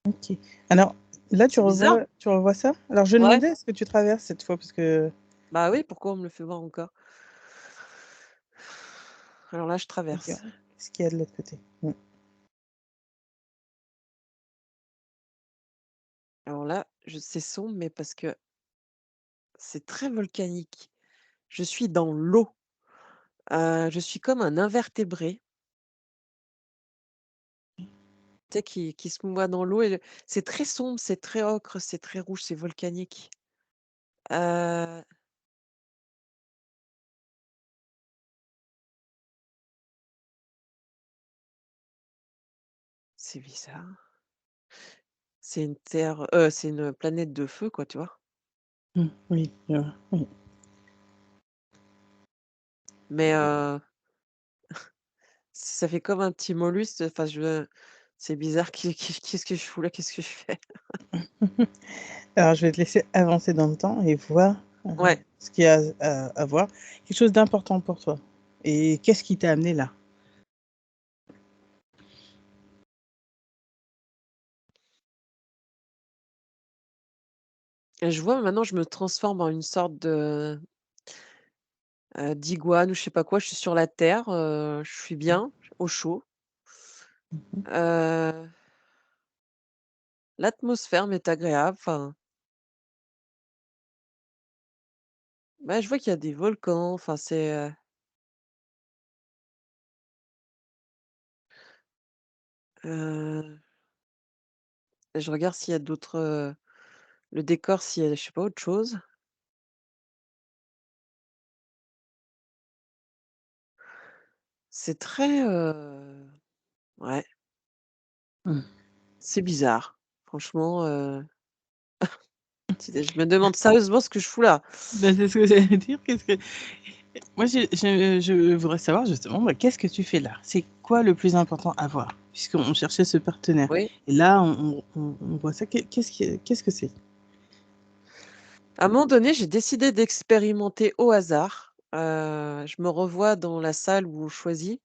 OK. Alors là, C'est bizarre? tu revois ça? Alors je Ouais. demandais ce que tu traverses cette fois parce que Bah, oui, pourquoi on me le fait voir encore? Alors là, je OK. traverse. Qu'est-ce qu'il y a de l'autre côté? Mmh. Alors là, je c'est sombre, mais parce que c'est très volcanique. Je suis dans l'eau, je suis comme un invertébré, tu sais, qui se mouvoie dans l'eau et c'est très sombre, c'est très ocre, c'est très rouge, c'est volcanique. Heu, c'est bizarre. C'est une planète de feu, quoi, tu vois? Mmh, oui, je vois, oui. Mais ça fait comme un petit mollusque, enfin je c'est bizarre, qu'est-ce que je fous là? Qu'est-ce que je fais? Alors je vais te laisser avancer dans le temps et voir, Ouais, ce qu'il y a à voir. Quelque chose d'important pour toi et qu'est-ce qui t'a amené là? et je vois maintenant je me transforme en une sorte de, d'iguane ou je sais pas quoi. Je suis sur la terre, je suis bien, au chaud. Mmh mh. Heu, l'atmosphère m'est agréable, enfin, bah, je vois qu'il y a des volcans, enfin c'est, heu, je regarde s'il y a d'autres, le décor s'il y a je sais pas autre chose. C'est très, ouais, Mmh. c'est bizarre. Franchement, je me demande sérieusement ce que je fous là. Bah, c'est ce que j'allais dire, qu'est-ce que moi je voudrais savoir justement, bah, qu'est-ce que tu fais là? C'est quoi le plus important à voir? Puisqu'on cherchait ce partenaire Oui. et là on voit ça, qu'est-ce que c'est? À un moment donné, j'ai décidé d'expérimenter au hasard. Je me revois dans la salle où on choisit.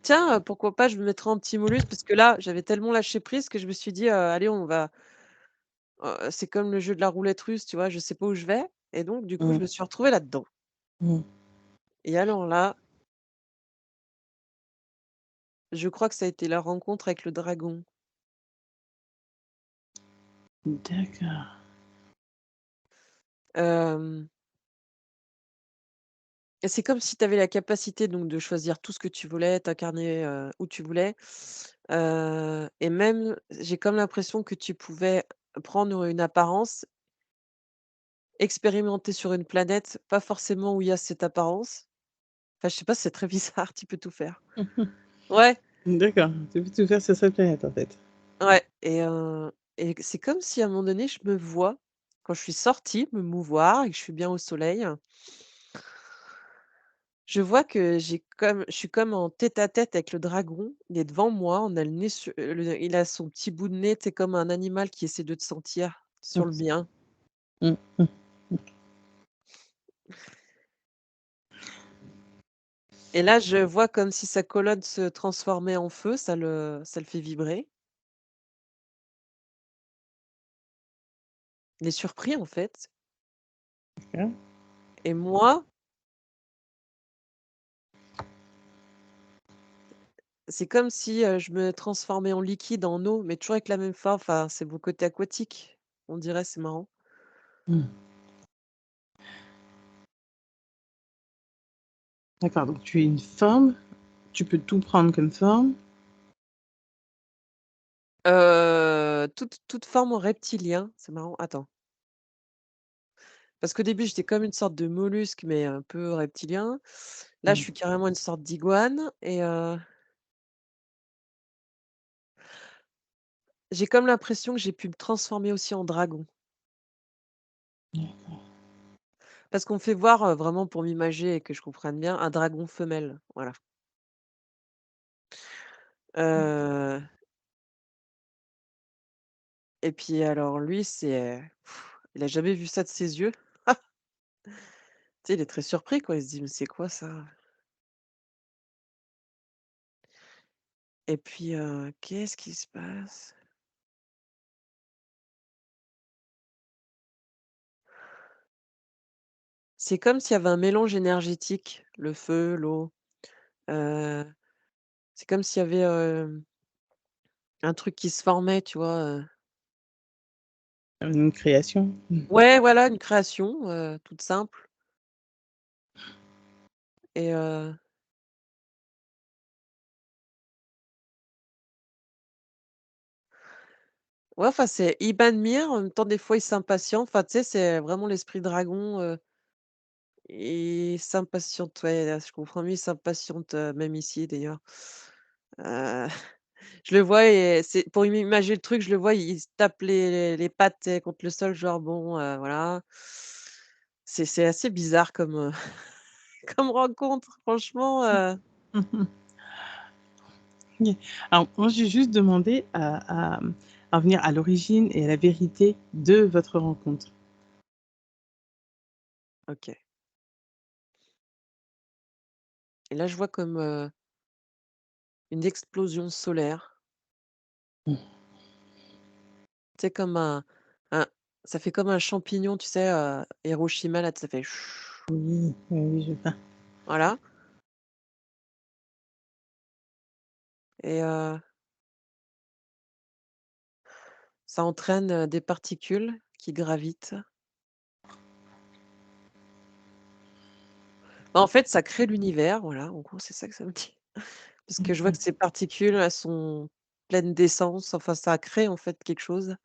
Tiens, pourquoi pas je me mettrais en petit mollusque parce que là, j'avais tellement lâché prise que je me suis dit: «Allez, on va» c'est comme le jeu de la roulette russe, tu vois? Je sais pas où je vais et donc du coup, je Mmh, me suis retrouvée là-dedans mmh. et alors là, je crois que ça a été la rencontre avec le dragon. D'accord. Hem Et c'est comme si tu avais la capacité donc de choisir tout ce que tu voulais, t'incarner, où tu voulais, et même j'ai comme l'impression que tu pouvais prendre une apparence, expérimenter sur une planète, pas forcément où il y a cette apparence. Enfin, je sais pas, c'est très bizarre, tu peux tout faire. Ouais, D'accord, tu peux tout faire sur cette planète en fait. ouais et c'est comme si à un moment donné, je me vois, quand je suis sortie me mouvoir et que je suis bien au soleil. Je vois que je suis comme en tête-à-tête avec le dragon. Il est devant moi, on a le nez sur il a son petit bout de nez, tu sais, comme un animal qui essaie de te sentir sur le Mmh, mien mmh, mmh. et là, je vois comme si sa colonne se transformait en feu, ça le fait vibrer. Il est surpris, en fait D'accord. et moi, c'est comme si, je me transformais en liquide, en eau, mais toujours avec la même forme. Enfin, c'est mon côté aquatique, on dirait, c'est marrant. Mmh. D'accord, donc tu es une forme, tu peux tout prendre comme forme. Toute forme reptilien, c'est marrant. Attends, parce qu'au début, j'étais comme une sorte de mollusque, mais un peu reptilien. Là, je Mmh. suis carrément une sorte d'iguane et j'ai comme l'impression que j'ai pu me transformer aussi en dragon. D'accord. Parce qu'on me fait voir, vraiment pour m'imager et que je comprenne bien, un dragon femelle, voilà. Heu et puis alors lui, c'est il a jamais vu ça de ses yeux. Tu sais, il est très surpris, quoi. Il se dit: «Mais c'est quoi ça?» Et puis, qu'est-ce qui se passe? C'est comme s'il y avait un mélange énergétique, le feu, l'eau, heu, c'est comme s'il y avait, un truc qui se formait, tu vois, Une création. Mmh. Ouais, voilà, une création, toute simple et ouais, enfin, il m'admire, en même temps, des fois, il s'impatiente. Enfin, tu sais, c'est vraiment l'esprit dragon, il s'impatiente, ouais, là, je comprends mieux, il s'impatiente, même ici, d'ailleurs. Heu, je le vois et c'est pour m'imager le truc, je le vois, il se tape les pattes, tu sais, contre le sol, genre: «Bon, voilà». C'est assez bizarre comme, comme rencontre, franchement, Mmh mh. Oui. Alors moi, j'ai juste demandé à revenir à l'origine et à la vérité de votre rencontre. OK. Et là, je vois comme, une explosion solaire. Mmh. Tu sais, comme un ça fait comme un champignon, tu sais, Hiroshima, là, ça fait Oui, oui, oui, je vois. voilà et ça entraîne, des particules qui gravitent. Bah, en fait, ça crée l'univers, voilà, en gros, c'est ça que ça me dit. Parce que je vois Mmh. que ces particules, elles sont pleines d'essence, enfin, ça crée, en fait, quelque chose.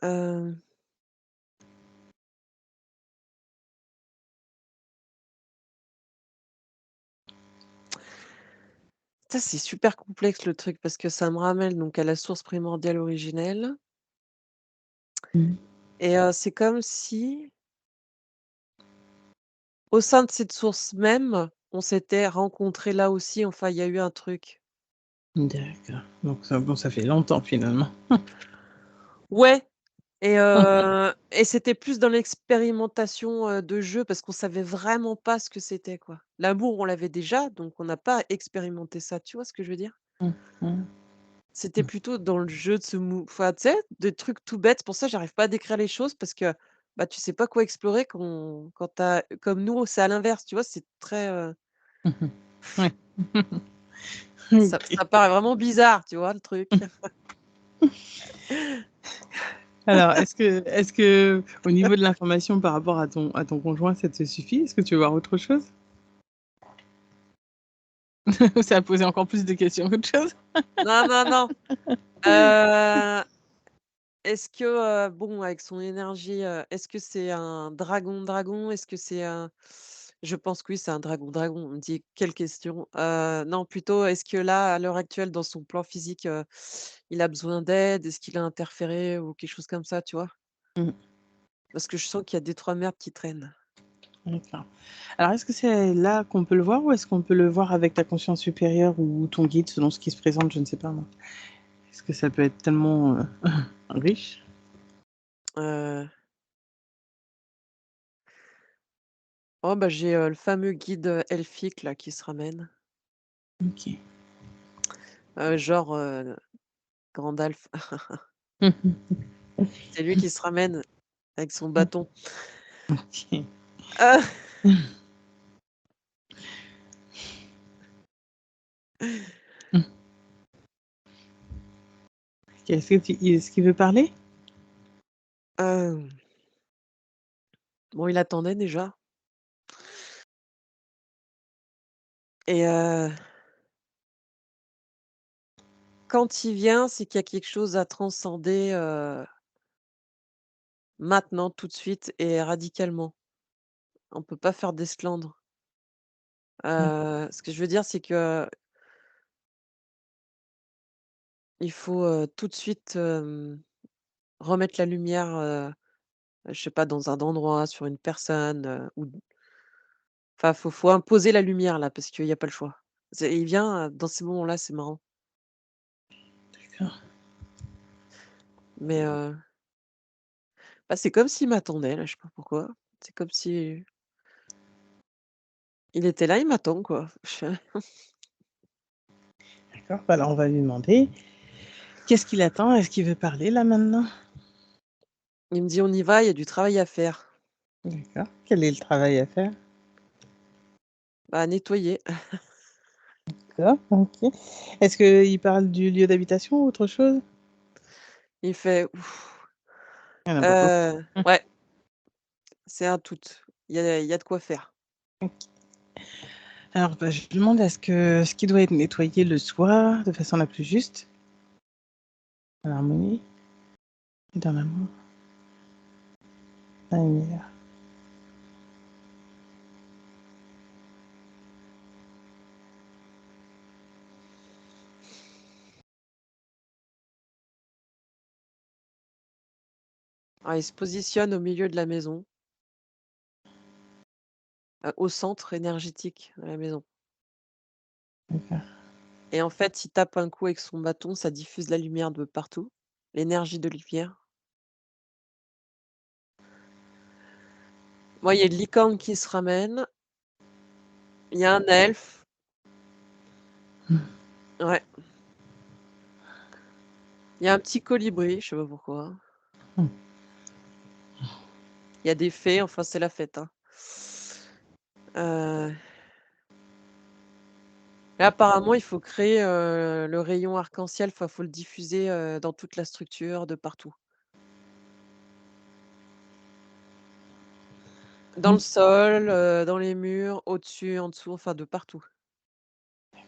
Hem, Ça, c'est super complexe, le truc, parce que ça me ramène donc à la source primordiale originelle Mmh. et c'est comme si, au sein de cette source même, on s'était rencontrés là aussi, enfin, il y a eu un truc. D'accord. Donc ça bon, ça fait longtemps finalement. Ouais et c'était plus dans l'expérimentation, de jeu parce qu'on savait vraiment pas ce que c'était, quoi. L'amour, on l'avait déjà, donc on n'a pas expérimenté ça, tu vois ce que je veux dire? Mmh mh. C'était Mmh. plutôt dans le jeu de ce enfin, tu sais, des trucs tout bêtes. C'est pour ça que j'arrive pas à décrire les choses parce que, bah, tu sais pas quoi explorer quand tu comme nous, c'est à l'inverse, tu vois? C'est très, Mmh mh. Ouais. ça OK. paraît vraiment bizarre, tu vois, le truc? Alors est-ce que au niveau de l'information par rapport à ton conjoint, ça te suffit? Est-ce que tu veux voir autre chose? Ça a posé encore plus de questions qu'autre chose? Non, non, non, heu est-ce que, bon, avec son énergie, est-ce que c'est un dragon dragon? Est-ce que c'est un je pense que oui, c'est un dragon dragon. On me dit: «Quelle question?» Non, plutôt, est-ce que là, à l'heure actuelle, dans son plan physique, il a besoin d'aide? Est-ce qu'il a interféré ou quelque chose comme ça, tu vois? Mmh. Parce que je sens qu'il y a 2-3 merdes qui traînent. D'accord. Alors est-ce que c'est là qu'on peut le voir ou est-ce qu'on peut le voir avec ta conscience supérieure ou ton guide selon ce qui se présente? Je ne sais pas moi. Est-ce que ça peut être tellement, riche? Heu, oh, bah, j'ai, le fameux guide, elfique là qui se ramène, OK. genre, Gandalf. Mmh mh. C'est lui qui se ramène avec son bâton. OK. Mmh. Est-ce qu'il veut parler? Hem, bon, il attendait déjà et quand il vient, c'est qu'il y a quelque chose à transcender, maintenant, tout de suite et radicalement. On peut pas faire d'esclandre. Mmh, Ce que je veux dire, c'est qu'il faut, tout de suite, remettre la lumière, je sais pas, dans un endroit, sur une personne, ou enfin, faut imposer la lumière là, parce qu'il y a pas le choix. C'est il vient, dans ces moments-là, c'est marrant. d'accord. Mais, bah, c'est comme s'il m'attendait là, je sais pas pourquoi. C'est comme si il était là, il m'attend quoi. D'accord, bah, alors on va lui demander qu'est-ce qu'il attend? Est-ce qu'il veut parler là maintenant? Il me dit: «On y va, il y a du travail à faire». D'accord. Quel est le travail à faire? Bah, nettoyer. D'accord, OK. Est-ce qu'il parle du lieu d'habitation ou autre chose? Il fait: «Ouf». Il y en a beaucoup. Mmh. Ouais, c'est un tout. Il y a de quoi faire. Alors, bah, je lui demande est-ce qu'il doit être nettoyé le soir de façon la plus juste, dans l'harmonie et dans l'amour, dans la lumière? Alors il se positionne au milieu de la maison, au centre énergétique de la maison D'accord. et en fait, il tape un coup avec son bâton, ça diffuse la lumière de partout, l'énergie de lumière. Moi, il y a une licorne qui se ramène, il y a un elfe, Mmh. ouais, il y a un petit colibri, je sais pas pourquoi. Mmh. Il y a des fées, enfin, c'est la fête, hein. Heu, Là, apparemment, il faut créer, le rayon arc-en-ciel, enfin, faut le diffuser, dans toute la structure, de partout. Dans le Mmh. sol, dans les murs, au-dessus, en dessous, enfin de partout.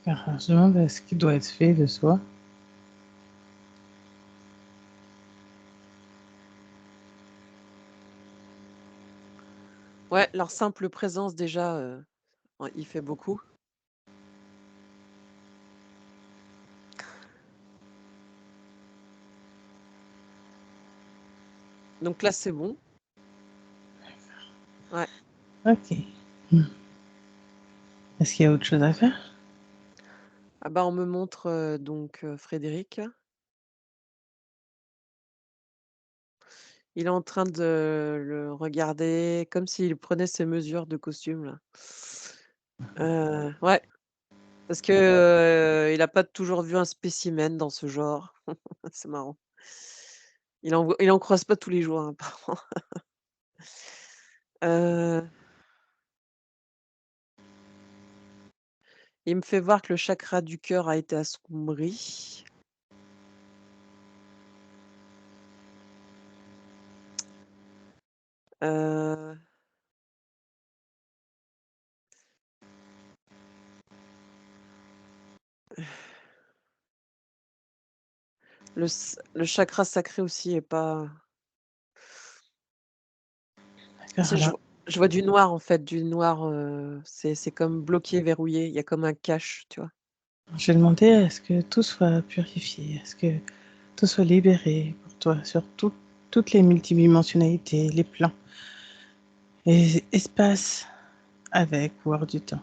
D'accord. Alors je demande ce qui doit être fait le soir. Ouais, leur simple présence déjà, ouais, il fait beaucoup. Donc là, c'est bon. Ouais. OK. Mmh. Est-ce qu'il y a autre chose à faire? Ah bah, on me montre, donc Frédéric. Il est en train de le regarder comme s'il prenait ses mesures de costume là. Ouais, parce que, il a pas toujours vu un spécimen dans ce genre. C'est marrant. Il en croise pas tous les jours, hein, apparemment. Heu, il me fait voir que le chakra du cœur a été assombri. Heu, le chakra sacré aussi est pas. D'accord, C'est alors je vois du noir en fait, du noir, c'est comme bloqué, verrouillé, il y a comme un cache, tu vois? je vais demander à ce que tout soit purifié, à ce que tout soit libéré pour toi sur toutes les multidimensionnalités, les plans et espaces avec ou hors du temps.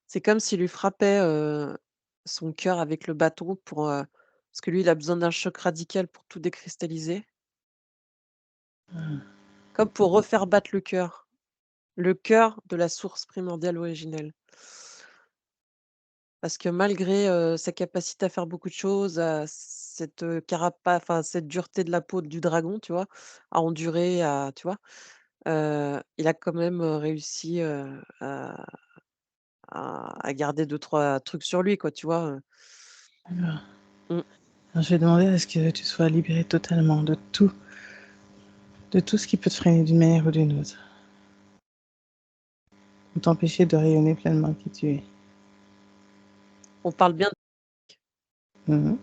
C'est comme s'il lui frappait, son cœur avec le bâton pour, parce que lui, il a besoin d'un choc radical pour tout décristalliser. Mmh. Comme pour refaire battre le cœur de la source primordiale originelle. Parce que malgré, sa capacité à faire beaucoup de choses, cette, enfin cette dureté de la peau du dragon, tu vois? À endurer, tu vois? Il a quand même, réussi, à garder deux trois trucs sur lui, quoi, tu vois? D'accord. Mmh. Alors je vais demander à ce que tu sois libéré totalement de tout ce qui peut te freiner d'une manière ou d'une autre, ou t'empêcher de rayonner pleinement qui tu es. On parle bien. Mmh mh.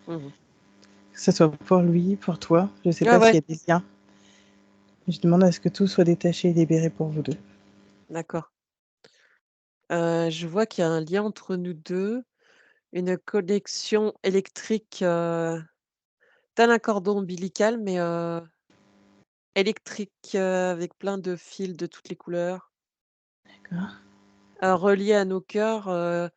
Mmh. Que ce soit pour lui, pour toi, je sais Ouais, pas ouais, s'il y a des liens. Je demande à ce que tout soit détaché et libéré pour vous 2. d'accord. Je vois qu'il y a un lien entre nous 2, une connexion électrique, tel un cordon ombilical, mais électrique, avec plein de fils de toutes les couleurs, D'accord. reliés à nos cœurs, heu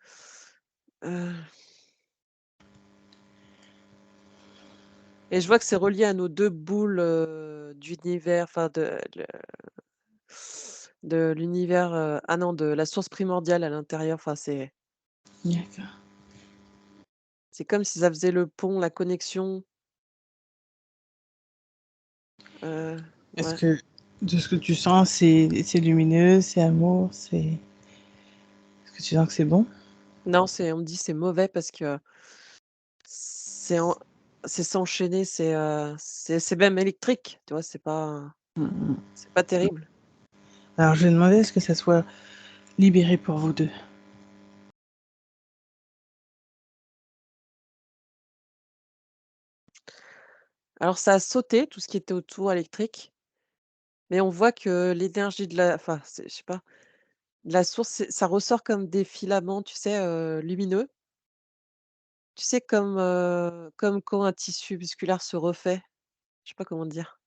et je vois que c'est relié à nos 2 boules, d'univers, enfin de l'univers, ah non, de la source primordiale à l'intérieur, enfin D'accord. c'est comme si ça faisait le pont, la connexion, Est-ce ouais. que de ce que tu sens, c'est lumineux, c'est amour, c'est est-ce que tu sens que c'est bon? Non, on me dit: «C'est mauvais» parce que c'est en c'est s'enchaîner, c'est même électrique, tu vois? Mmh mh. C'est pas terrible. Alors je vais demander à ce que ça soit libéré pour vous 2. Alors ça a sauté, tout ce qui était autour électrique, mais on voit que l'énergie de la enfin, je sais pas, de la source, ça ressort comme des filaments, tu sais, lumineux. Tu sais comme quand un tissu musculaire se refait, je sais pas comment dire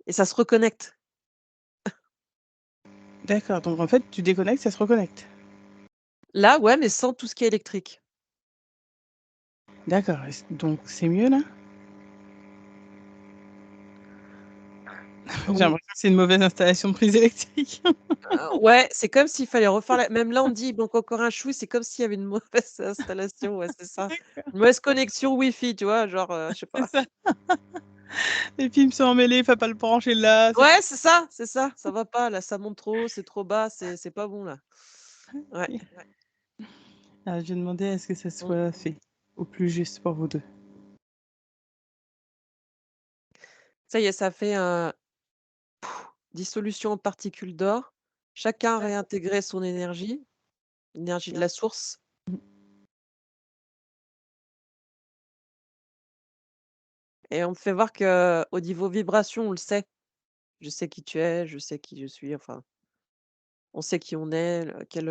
et ça se reconnecte. D'accord, donc en fait, tu déconnectes, ça se reconnecte? Là, ouais, mais sans tout ce qui est électrique. D'accord et c donc c'est mieux là? J'ai Oui, l'impression que c'est une mauvaise installation de prise électrique. ouais, c'est comme s'il fallait refaire la même là, on me dit: «Il manque encore un chouï», c'est comme s'il y avait une mauvaise installation, ouais, c'est ça. Une mauvaise connexion Wi-Fi, tu vois? Genre, je sais C'est pas. ça. Les films sont emmêlés, faut pas le brancher là, c'est Ouais, c'est ça va pas là, ça monte trop haut, c'est trop bas, c'est pas bon là. Ouais, OK. Je vais demander à ce que ça mmh. soit fait au plus juste pour vous 2. Ça y est, ça fait un dissolution en particules d'or. Chacun a D'accord. réintégré son énergie, l'énergie de la source Mmh. et on me fait voir qu'au niveau vibration, on le sait. Je sais qui tu es, je sais qui je suis, enfin, on sait qui on est, quelle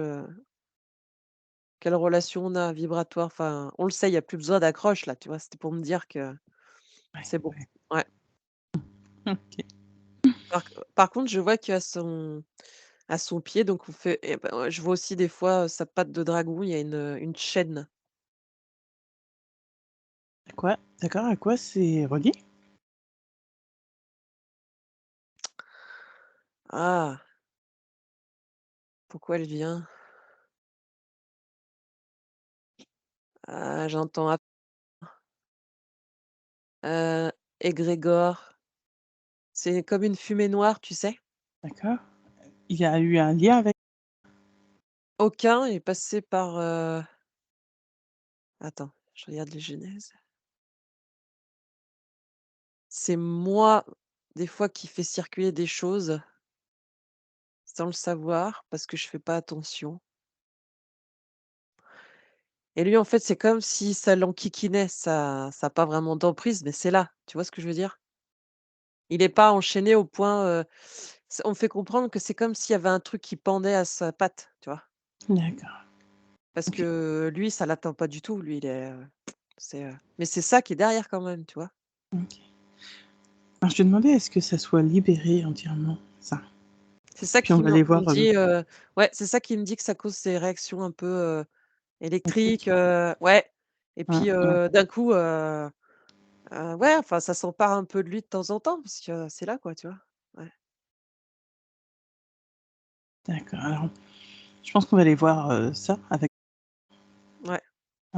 relation on a vibratoire, enfin, on le sait, il y a plus besoin d'accroche là, tu vois? C'était pour me dire que Ouais, c'est bon. ouais. Ouais. OK. Par contre, je vois qu'à son pied, donc on fait et ben, ouais, je vois aussi des fois, sa patte de dragon, il y a une chaîne. À quoi? D'accord, à quoi c'est relié? Ah! Pourquoi elle vient? Ah, j'entends égrégore. C'est comme une fumée noire, tu sais? D'accord. Il y a eu un lien avec Aucun est passé par, attends, je regarde les genèses. C'est moi, des fois, qui fais circuler des choses sans le savoir parce que je fais pas attention et lui, en fait, c'est comme si ça l'enquiquinait, ça a pas vraiment d'emprise, mais c'est là, tu vois ce que je veux dire? Il est pas enchaîné au point, on me fait comprendre que c'est comme s'il y avait un truc qui pendait à sa patte, tu vois? d'accord, Parce OK, que lui, ça l'atteint pas du tout, lui, mais c'est ça qui est derrière quand même, tu vois? OK. Alors je vais demander à ce que ça soit libéré entièrement, ça. C'est ça Puis on qui va me aller on me voir, dit, ouais, c'est ça qui me dit que ça cause ces réactions un peu, électriques, électriques. ouais et Mmh, puis, mmh. d'un coup, ouais, enfin, ça s'empare un peu de lui de temps en temps parce que c'est là, quoi, tu vois? Ouais, D'accord, alors je pense qu'on va aller voir, ça avec ouais.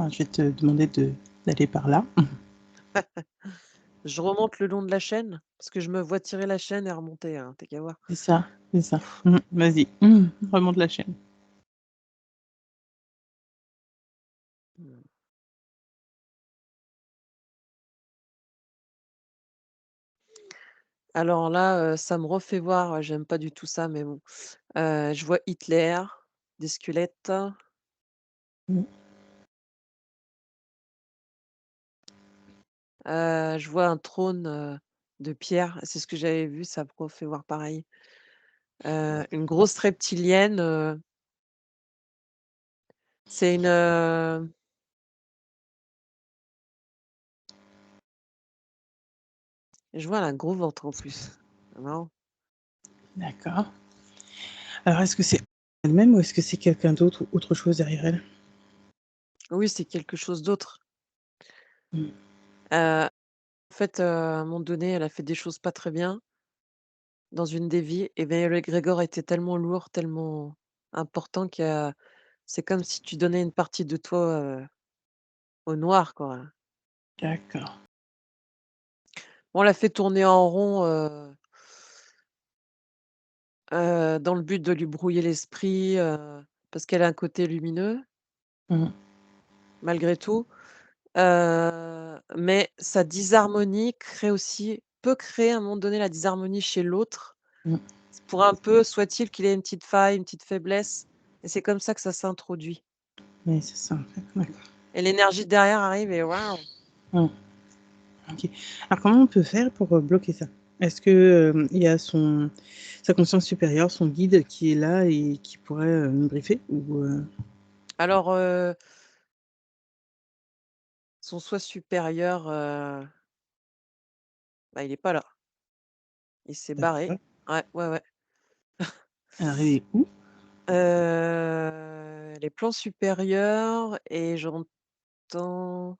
je vais te demander d'aller par là. Je remonte le long de la chaîne parce que je me vois tirer la chaîne et remonter, hein, tu qu'à voir. C'est ça, c'est ça. Vas-y, remonte la chaîne. Alors là, ça me refait voir, j'aime pas du tout ça, mais bon, je vois Hitler, des squelettes, Mmh. je vois un trône, de pierre, c'est ce que j'avais vu, ça me refait voir pareil. Une grosse reptilienne, c'est une, je vois elle a un gros ventre en plus. C'est marrant. D'accord. Alors est-ce que c'est elle-même ou est-ce que c'est quelqu'un d'autre ou autre chose derrière elle? Oui, c'est quelque chose d'autre. Mmh. En fait, à un moment donné, elle a fait des choses pas très bien dans une des vies et beh, l'égrégore était tellement lourd, tellement important que c'est comme si tu donnais une partie de toi, au noir, quoi. D'accord. On l'a fait tourner en rond, dans le but de lui brouiller l'esprit, parce qu'elle a un côté lumineux, Mmh. malgré tout, mais sa disharmonie peut créer à un moment donné la disharmonie chez l'autre. Mmh. Pour un peu, soit-il qu'il ait une petite faille, une petite faiblesse et c'est comme ça que ça s'introduit Oui, c'est ça, en fait. D'accord. et l'énergie derrière arrive et waouh! Mmh. OK. Alors comment on peut faire pour, bloquer ça? Est-ce que, il y a sa conscience supérieure, son guide qui est là et qui pourrait, nous briefer ou, Alors, son soi supérieur, bah, il est pas là. Il s'est barré. d'accord. Ouais, ouais, ouais. Alors il est où? Les plans supérieurs et j'entends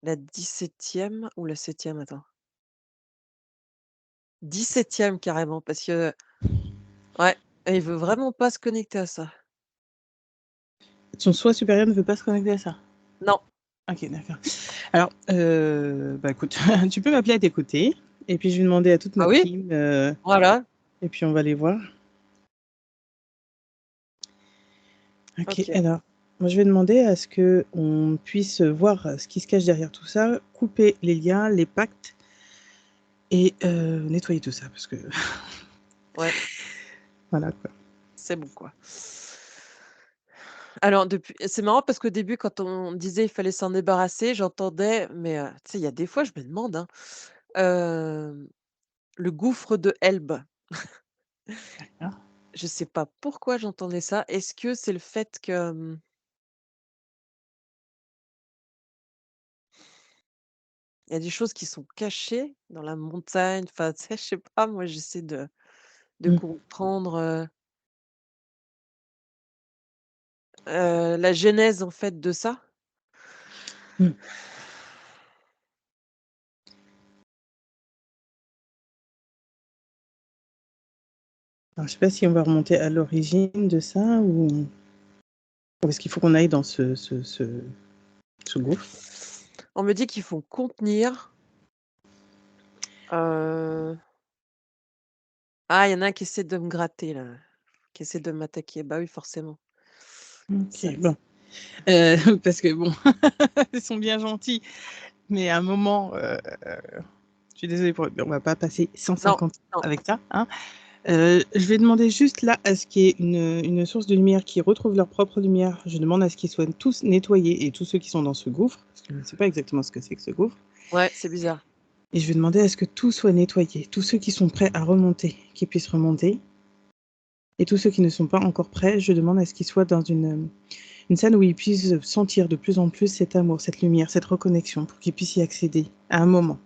la 17e ou la 7e, attends. 17e carrément parce que ouais, et il veut vraiment pas se connecter à ça. Son soi supérieur ne veut pas se connecter à ça? Non. OK, d'accord. Alors, bah, écoute, tu peux m'appeler à tes côtés et puis je vais demander à toute Ah notre oui? team, Voilà. et puis on va les voir. OK, OK. alors, moi je vais demander à ce qu'on puisse voir, ce qui se cache derrière tout ça, couper les liens, les pactes et nettoyer tout ça parce que Ouais, voilà, quoi. c'est bon, quoi. Alors depuis c'est marrant parce qu'au début quand on disait: «Il fallait s'en débarrasser», j'entendais mais tu sais, il y a des fois je me demande, hein, hem, le gouffre de Elbe. D'accord. Je sais pas pourquoi j'entendais ça. Est-ce que c'est le fait que, il y a des choses qui sont cachées dans la montagne? Enfin, tu sais, je sais pas, moi j'essaie de Mmh, comprendre, la genèse en fait de ça. mmh. Alors je sais pas si on va remonter à l'origine de ça ou est-ce qu'il faut qu'on aille dans ce gouffre? On me dit qu'il faut contenir, heu ah, il y en a un qui essaie de me gratter là, qui essaie de m'attaquer. Bah oui, forcément. Ça OK, bon, parce que bon, ils sont bien gentils, mais à un moment, je suis désolée pour eux, mais on va pas passer non, 150 ans non. avec ça, hein. Je vais demander juste là à ce qu'il y ait une source de lumière qui retrouve leur propre lumière. Je demande à ce qu'ils soient tous nettoyés et tous ceux qui sont dans ce gouffre, parce que je ne sais pas exactement ce que c'est que ce gouffre Ouais, c'est bizarre. et je vais demander à ce que tout soit nettoyé. Tous ceux qui sont prêts à remonter, qu'ils puissent remonter et tous ceux qui ne sont pas encore prêts, je demande à ce qu'ils soient dans une scène où ils puissent sentir de plus en plus cet amour, cette lumière, cette reconnexion pour qu'ils puissent y accéder à un moment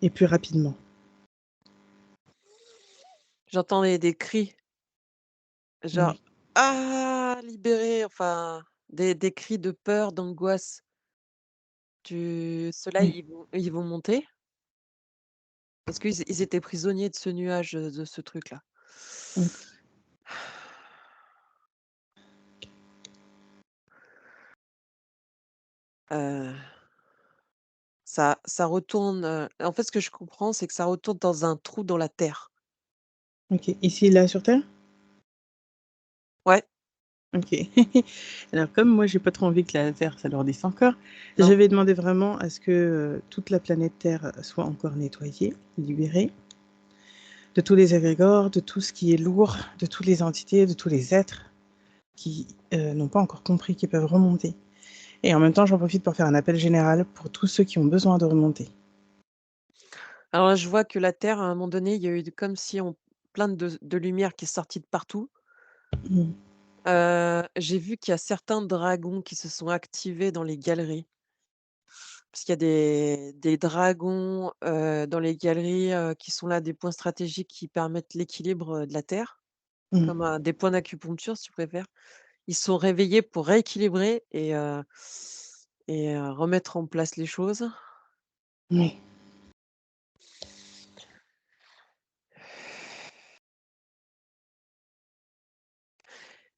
et plus rapidement. J'entends des cris, genre: Oui, «Ah! Libéré!» enfin, des cris de peur, d'angoisse. Ceux-là, oui, ils vont monter parce qu'ils étaient prisonniers de ce nuage, de ce truc-là. mmh. Heu, ça retourne, en fait, ce que je comprends, c'est que ça retourne dans un trou dans la terre. OK. Ici, là, sur terre? Ouais, OK. Alors comme moi, j'ai pas trop envie que la Terre s'alourdisse encore, Non? j'avais demandé vraiment à ce que, toute la planète Terre, soit encore nettoyée, libérée de tous les égrégores, de tout ce qui est lourd, de toutes les entités, de tous les êtres qui, n'ont pas encore compris qu'ils peuvent remonter et en même temps, j'en profite pour faire un appel général pour tous ceux qui ont besoin de remonter. Alors là, je vois que la Terre, à un moment donné, il y a eu comme si on plein de lumière qui est sortie de partout. Mmh. J'ai vu qu'il y a certains dragons qui se sont activés dans les galeries. Parce qu'il y a des dragons, dans les galeries, qui sont là, des points stratégiques qui permettent l'équilibre, de la Terre, Mmh. comme, des points d'acupuncture, si tu préfères. Ils sont réveillés pour rééquilibrer et remettre en place les choses. Oui.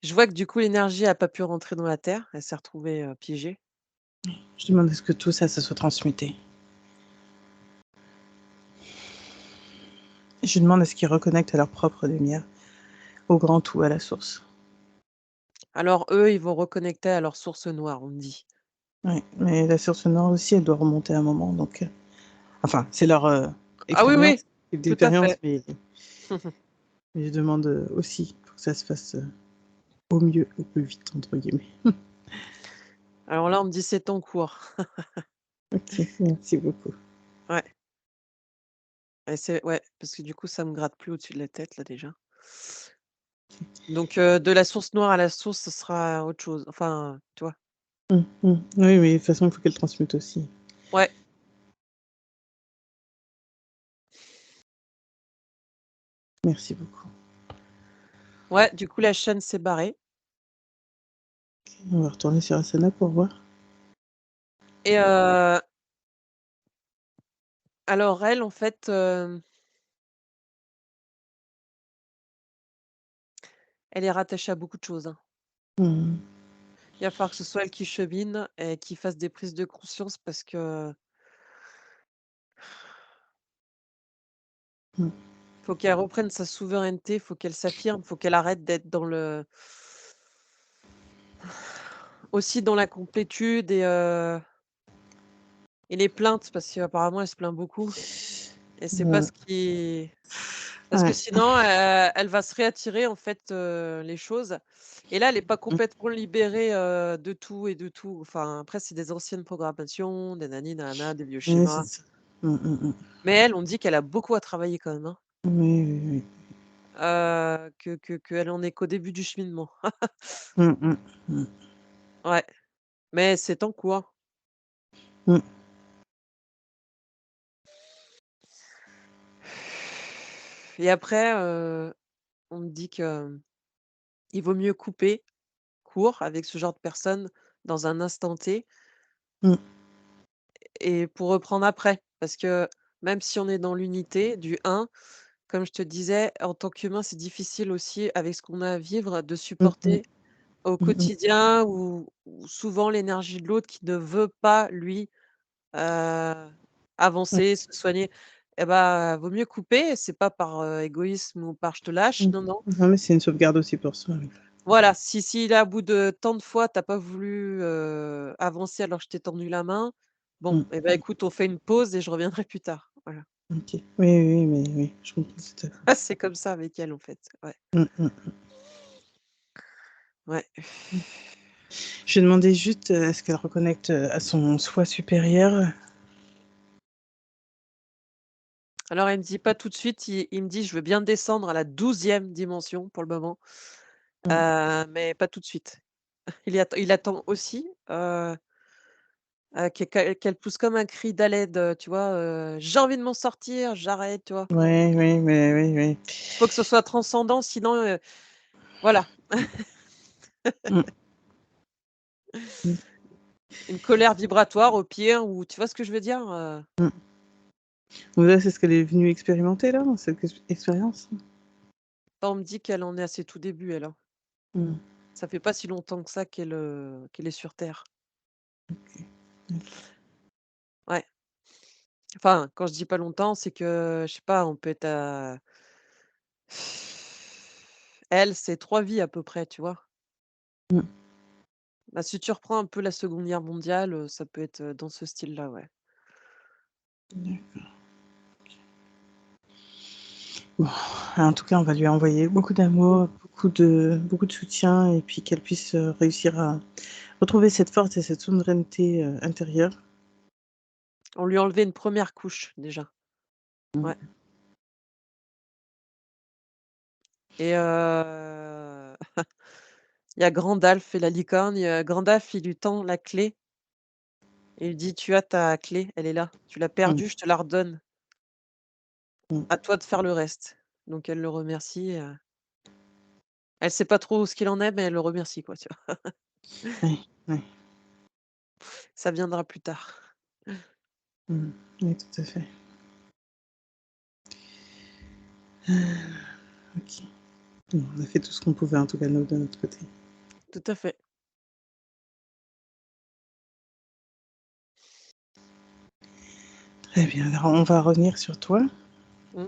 Je vois que du coup l'énergie a pas pu rentrer dans la Terre, elle s'est retrouvée, piégée. Je demande à ce que tout ça, ça soit transmuté. Je demande à ce qu'ils reconnectent à leur propre lumière, au grand tout, à la source. Alors eux, ils vont reconnecter à leur source noire, on me dit. Oui, mais la source nord aussi, elle doit remonter à un moment, donc enfin, c'est leur, Ah oui, oui, expérience, type tout à d'expérience, fait. mais je demande, aussi pour que ça se fasse, au mieux, au plus vite, entre guillemets. Alors là, on me dit: «C'est en cours». OK, merci beaucoup. Ouais et c'est ouais, parce que du coup, ça me gratte plus au-dessus de la tête là déjà. Donc de la source noire à la source, ce sera autre chose. Enfin, tu vois? Mmh mh. Oui, mais de toute façon, il faut qu'elle transmute aussi. Ouais, Merci beaucoup. ouais, du coup la chaîne s'est barrée On va retourner sur Asana pour voir. et alors elle, en fait, elle est rattachée à beaucoup de choses, hein. Mmh Il va falloir que ce soit elle qui chemine et qui fasse des prises de conscience parce que mh. faut qu'elle reprenne sa souveraineté, faut qu'elle s'affirme, faut qu'elle arrête d'être dans le aussi dans la complétude et les plaintes parce qu'apparemment elle se plaint beaucoup et c'est pas Ouais, ce qui parce que ouais. sinon, elle va se réattirer en fait, les choses et là, elle est pas Mmh. complètement libérée, de tout et de tout. Enfin, après, c'est des anciennes programmations, des nani na des vieux Oui, c'est schémas. ça. Mmh. Mais elle, on dit qu'elle a beaucoup à travailler quand même, hein, Oui, oui, oui. qu'elle en est qu'au début du cheminement. Mmh mh. Mmh. Ouais, mais c'est en cours. Mmh. Et après, on me dit que il vaut mieux couper court avec ce genre de personnes dans un instant T Mmh. et pour reprendre après. Parce que même si on est dans l'unité du un, comme je te disais, en tant qu'humain, c'est difficile aussi avec ce qu'on a à vivre de Mmh mh. supporter au Mmh mh. quotidien ou souvent l'énergie de l'autre qui ne veut pas lui, heu, Ouais. avancer, se soigner. Et bah, vaut mieux couper, c'est pas par, égoïsme ou par: «Je te lâche», Mmh. non, non. Non, mais c'est une sauvegarde aussi pour soi, oui. Voilà, si là, au bout de tant de fois, tu as pas voulu, avancer alors que je t'ai tendu la main, bon, Mmh. et bah, écoute, on fait une pause et je reviendrai plus tard. Voilà. OK. Oui, oui, mais oui, je comprends tout à fait. C'est comme ça avec elle, en fait. Ouais, Mmh mh. ouais. Mmh. Je demandais juste, à ce qu'elle reconnecte, à son soi supérieur. Alors elle me dit: «Pas tout de suite», il me dit: «Je veux bien descendre à la 12e dimension pour le moment, Mmh. mais pas tout de suite». Il attend aussi, qu'elle pousse comme un cri d'aide, tu vois? «J'ai envie de m'en sortir, j'arrête», tu vois? Ouais, oui, mais oui, oui. Faut que ce soit transcendant sinon, voilà, Mmh. Mmh. une colère vibratoire au pire ou tu vois ce que je veux dire? Mmh. Donc là, c'est ce qu'elle est venue expérimenter là, dans cette expérience? On me dit qu'elle en est à ses tout débuts elle, hein. Mmh. Ça fait pas si longtemps que ça qu'elle est sur terre. OK. OK. Ouais. Enfin, quand je dis pas longtemps, c'est que, je sais pas, on peut être à elle, c'est 3 vies à peu près, tu vois? Mmh. Bah, si tu reprends un peu la Seconde Guerre mondiale, ça peut être, dans ce style-là, ouais. D'accord. Bon, en tout cas, on va lui envoyer beaucoup Mmh. d'amour, beaucoup de soutien et puis qu'elle puisse, réussir à retrouver cette force et cette souveraineté, intérieure. On lui a enlevé une première couche déjà. Ouais Mmh. et il y a Gandalf et la licorne, Gandalf, il lui tend la clé et il dit: «Tu as ta clé, elle est là. Tu l'as Mmh. perdue, je te la redonne. Mmh. À toi de faire le reste». Donc elle le remercie, elle sait pas trop ce qu'il en est, mais elle le remercie quoi, tu vois? Ouais, ouais. Ça viendra plus tard. Mmh. Oui, tout à fait. OK. Bon, on a fait tout ce qu'on pouvait en tout cas nous de notre côté. Tout à fait. Très bien, alors on va revenir sur toi. Mmh.